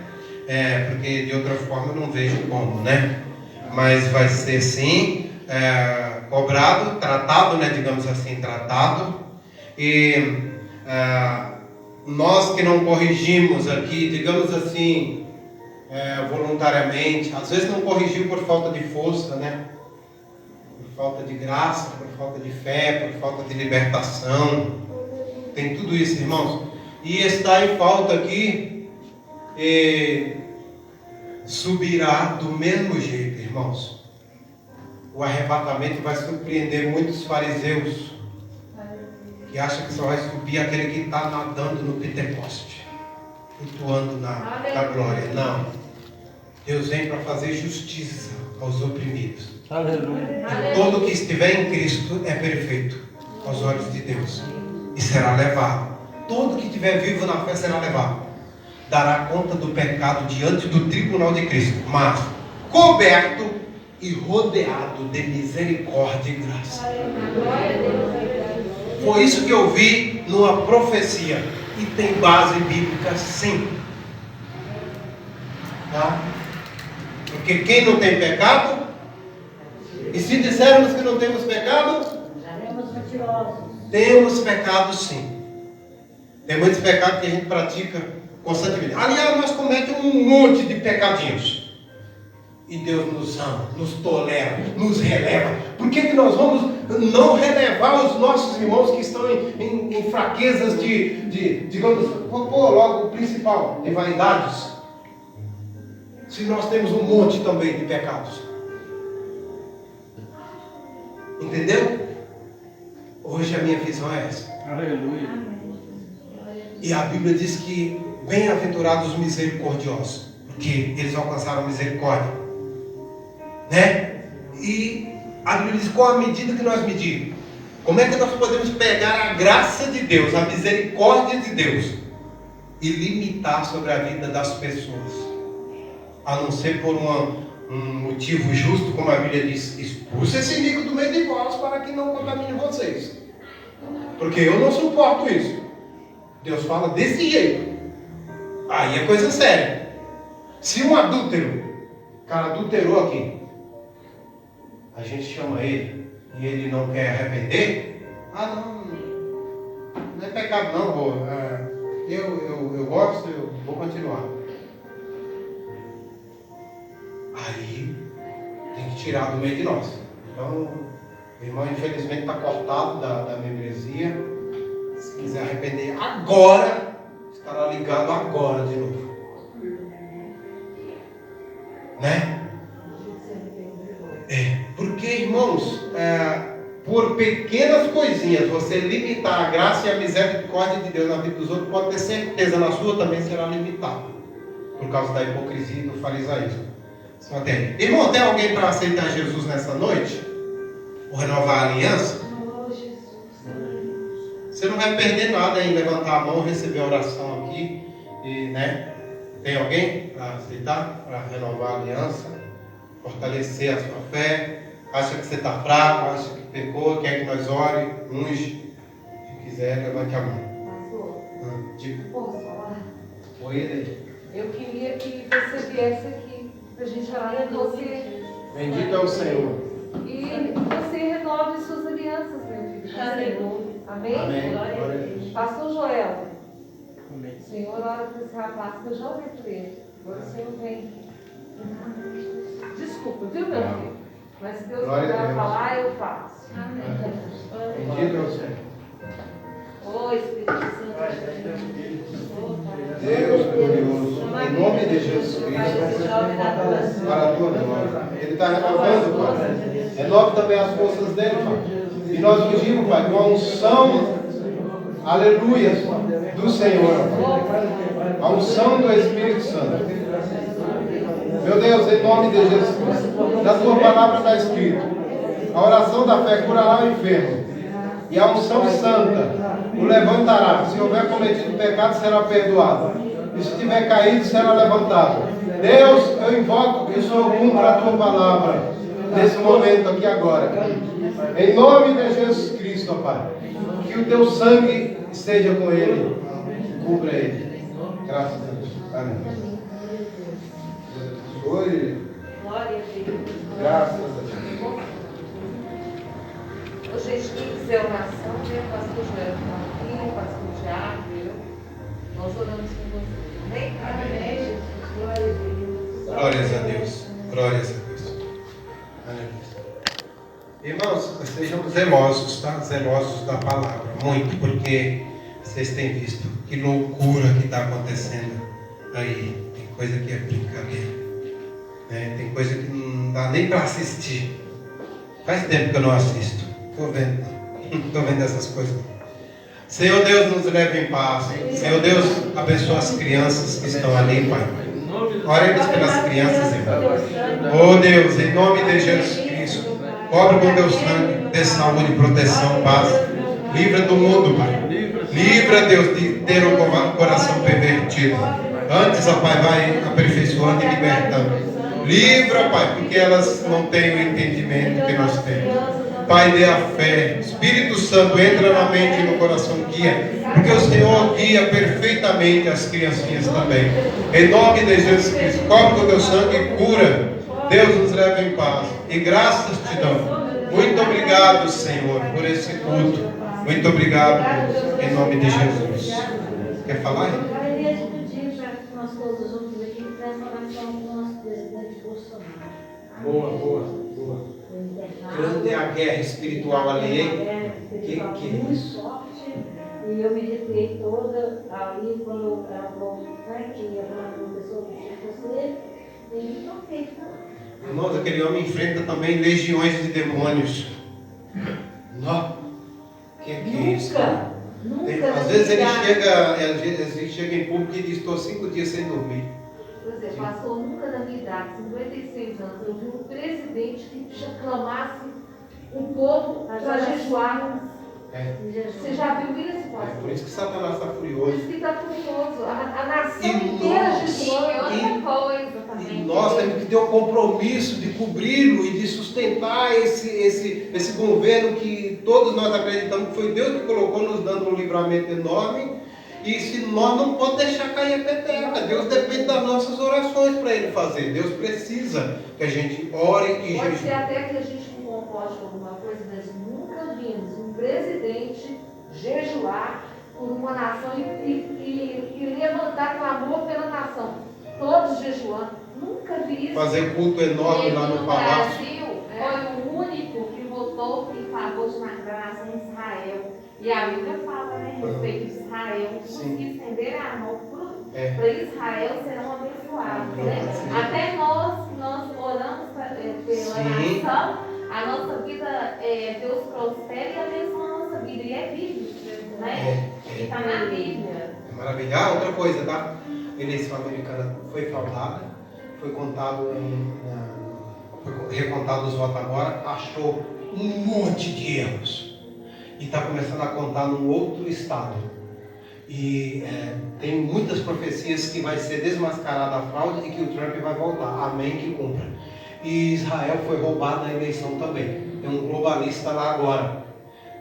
S3: Porque de outra forma eu não vejo como, né? Mas vai ser sim cobrado, tratado, né? Digamos assim, tratado. E nós que não corrigimos aqui, digamos assim, voluntariamente, às vezes não corrigiu por falta de força, né? Por falta de graça, por falta de fé, por falta de libertação. Tem tudo isso, irmãos. E está em falta aqui, subirá do mesmo jeito, irmãos. O arrebatamento vai surpreender muitos fariseus que acham que só vai subir aquele que está nadando no Pentecoste, flutuando na glória. Não. Deus vem para fazer justiça aos oprimidos.
S5: Aleluia.
S3: Todo que estiver em Cristo é perfeito aos olhos de Deus e será levado. Todo que estiver vivo na fé será levado. Dará conta do pecado diante do tribunal de Cristo, mas coberto e rodeado de misericórdia e graça. Foi isso que eu vi numa profecia e tem base bíblica, sim. Tá? Porque quem não tem pecado, e se dissermos que não temos pecado, temos pecado sim. Tem muitos pecados que a gente pratica constantemente. Aliás, nós cometemos um monte de pecadinhos. E Deus nos ama, nos tolera, nos releva. Por que nós vamos não relevar os nossos irmãos que estão em fraquezas digamos, vou pôr logo o principal, de vaidades? Se nós temos um monte também de pecados. Entendeu? Hoje a minha visão é essa.
S5: Aleluia.
S3: E a Bíblia diz que bem-aventurados os misericordiosos, porque eles alcançaram misericórdia, né? E a Bíblia diz qual a medida que nós medimos. Como é que nós podemos pegar a graça de Deus, a misericórdia de Deus e limitar sobre a vida das pessoas? A não ser por um motivo justo, como a Bíblia diz: expulsa esse inimigo do meio de vós para que não contamine vocês. Porque eu não suporto isso. Deus fala desse jeito. Aí é coisa séria. Se um adúltero, o cara adulterou aqui, a gente chama ele e ele não quer arrepender, não é pecado não, vô. Eu gosto, eu vou continuar. Aí tem que tirar do meio de nós. Então, o irmão infelizmente está cortado da membresia. Se quiser arrepender agora, estará ligado agora de novo. Né? Porque, irmãos, por pequenas coisinhas, você limitar a graça e a misericórdia de Deus na vida dos outros, pode ter certeza, na sua também será limitado. Por causa da hipocrisia e do farisaísmo. Irmão, tem alguém para aceitar Jesus nessa noite? Ou renovar a aliança? Você não vai perder nada em levantar a mão, receber a oração aqui. E, né? Tem alguém para aceitar? Para renovar a aliança? Fortalecer a sua fé? Acha que você está fraco? Acha que pecou? Quer que nós ore? Unge? Se quiser, levante a mão.
S2: Pastor, posso falar?
S3: Oi, ele.
S2: Eu queria que você viesse aqui para a gente orar e você.
S3: Bendito é o Senhor.
S2: E você renove suas alianças, meu filho.
S4: Aleluia.
S2: Amém?
S3: Amém.
S4: Glória a Deus.
S2: Pastor Joel. O Senhor ora para esse rapaz que eu já orei por ele. Agora o Senhor vem. Desculpa, viu, meu filho? Mas se Deus
S3: Glória a
S2: quiser
S3: Deus.
S2: falar, eu faço.
S3: Bendito é o Senhor.
S2: Ô Espírito Santo.
S3: Deus glorioso, em nome de Jesus Cristo, para a tua glória. Ele está renovando, Pai. Renove também as forças dele, Pai. E nós ungimos, Pai, com a unção, aleluia, do Senhor, Pai. A unção do Espírito Santo. Meu Deus, em nome de Jesus Cristo, na tua palavra está escrito: a oração da fé curará o enfermo, e a unção santa o levantará. Se houver cometido pecado, será perdoado, e se tiver caído, será levantado. Deus, eu invoco que o Senhor cumpra a tua palavra nesse momento aqui agora, em nome de Jesus Cristo, ó Pai. Que o teu sangue esteja com ele, cubra ele. Graças a Deus. Amém. Oi.
S2: Glória a Deus.
S3: Graças a Deus.
S2: Ô, gente, quem quiser oração, né? O pastor Joel está aqui, o pastor Tiago, eu. Nós oramos com vocês. Amém? Amém, Jesus. Glória a Deus.
S3: Glórias a Deus. Glórias a Deus. Aleluia. Irmãos, sejam zelosos, tá? Zelosos da palavra. Muito, porque vocês têm visto que loucura que está acontecendo aí. Tem coisa que é brincadeira. Tem coisa que não dá nem para assistir. Faz tempo que eu não assisto. Estou vendo essas coisas. Senhor Deus, nos leve em paz. Senhor Deus, abençoa as crianças que estão ali, Pai. Oremos pelas crianças, irmão. Oh Deus, em nome de Jesus Cristo, cobre com teu sangue, dê saúde, proteção, paz. Livra do mundo, Pai. Livra, Deus, de ter um coração pervertido. Antes, ó Pai, vai aperfeiçoando e libertando. Livra, Pai, porque elas não têm o entendimento que nós temos. Pai, dê a fé. Espírito Santo, entra na mente e no coração, guia. Porque o Senhor guia perfeitamente as criancinhas também. Em nome de Jesus Cristo, cobre com teu sangue e cura. Deus nos leva em paz. E graças te damos. Muito obrigado, Senhor, por esse culto. Muito obrigado, Deus, em nome de Jesus. Quer falar?
S4: Eu queria te pedir para que nós todos juntos aqui fizéssemos oração com o nosso presidente Bolsonaro.
S3: Boa. Grande é a guerra espiritual ali, hein? Que
S4: Muito forte. E eu meditei toda ali quando ela falou, né, que ia falar com uma pessoa que você, e me toquei.
S3: Irmãos, aquele homem enfrenta também legiões de demônios. Não. Que é isso?
S4: Nunca.
S3: Às vezes ele chega em público e diz: estou 5 dias sem dormir.
S2: Por exemplo, passou nunca da minha idade, 56 anos, eu vi um presidente que clamasse o povo para jejuar Você já viu isso,
S3: Por
S2: pastor?
S3: isso que Satanás está
S2: Por
S3: furioso.
S2: isso que está furioso. A nação
S3: E
S2: inteira
S3: nós-
S2: jejuou.
S5: E outra coisa
S3: E
S5: também.
S3: nós temos que ter o compromisso de cobri-lo e de sustentar esse governo que todos nós acreditamos que foi Deus que colocou, nos dando um livramento enorme. E se nós não podemos deixar cair a peteca, Deus depende das nossas orações para Ele fazer. Deus precisa que a gente ore e
S2: Pode ser
S3: jejue.
S2: até que a gente não concorde com alguma coisa, mas nunca vimos um presidente jejuar por uma nação e levantar clamor pela nação. Todos jejuando. Nunca vi isso.
S3: Fazer culto enorme lá no palácio.
S5: Brasil foi o único que votou em favor de uma nação em Israel. E a Bíblia fala, né, a respeito de Israel,
S3: Sim.
S5: que estender a mão
S3: É.
S5: para Israel serão abençoados. Né?
S3: Sim.
S5: Até nós oramos pela
S3: Sim.
S5: nação, a nossa vida, Deus prospera e abençoa a nossa vida. E é bíblico, né? E está na Bíblia.
S3: É maravilha. Ah, outra coisa, tá? A eleição americana foi fraudada, foi recontado os votos agora, achou um monte de erros. E está começando a contar num outro estado. E tem muitas profecias que vai ser desmascarada a fraude e que o Trump vai voltar. Amém, que cumpra. E Israel foi roubado na eleição também. Tem um globalista lá agora.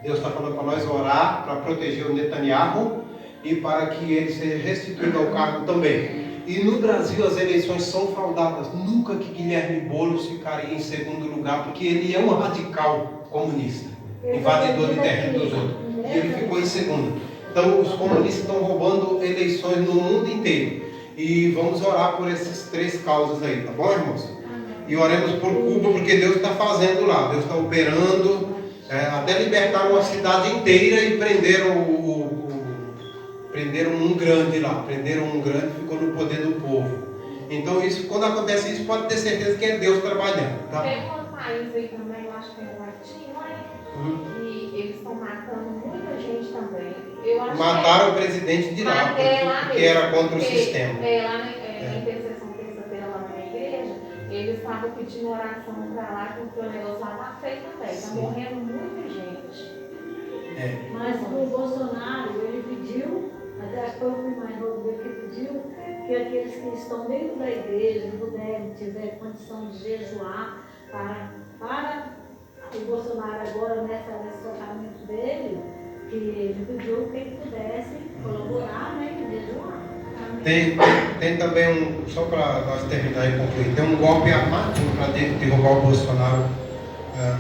S3: Deus está falando para nós orar para proteger o Netanyahu e para que ele seja restituído ao cargo também. E no Brasil as eleições são fraudadas. Nunca que Guilherme Boulos ficaria em segundo lugar, porque ele é um radical comunista, invadidor de terra dos outros. E ele ficou em segundo. Então os comunistas estão roubando eleições no mundo inteiro. E vamos orar por essas três causas aí, tá bom, irmãos? E oremos por Cuba, porque Deus está fazendo lá. Deus está operando. Até libertaram uma cidade inteira e prenderam um grande lá. Prenderam um grande e ficou no poder do povo. Então isso, quando acontece isso, pode ter certeza que é Deus trabalhando, tá?
S5: Tem outro país aí também, eu acho que é o Haiti, não é? E eles estão matando muita gente também. Eu acho
S3: Mataram o presidente de lá, porque era contra o sistema.
S5: Lá na intercessão terça-feira lá na igreja, eles estavam pedindo oração para lá, porque o negócio lá está feio também. Está
S3: Sim.
S5: morrendo muita gente.
S4: Mas o Bolsonaro, ele pediu, até acho que foi o mais novo dele que pediu, que aqueles que estão dentro da igreja, puderem, tiver condição de jejuar para o Bolsonaro agora, nesse tratamento dele, que ele pediu que ele pudesse colaborar, né, e jejuar.
S3: Tem também só para nós terminar e concluir, tem um golpe armado para derrubar o Bolsonaro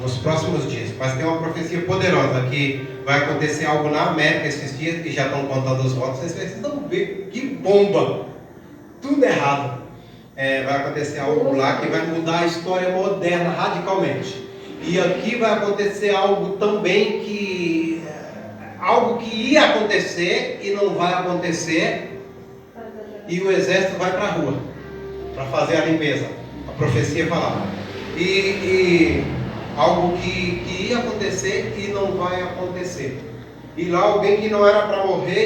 S3: nos próximos dias. Mas tem uma profecia poderosa que vai acontecer algo na América esses dias, que já estão contando os votos. Vocês vão ver que bomba! Tudo errado. Vai acontecer algo lá que vai mudar a história moderna radicalmente. E aqui vai acontecer algo também algo que ia acontecer e não vai acontecer. E o exército vai para a rua para fazer a limpeza. A profecia falava. E algo que ia acontecer e não vai acontecer. E lá alguém que não era para morrer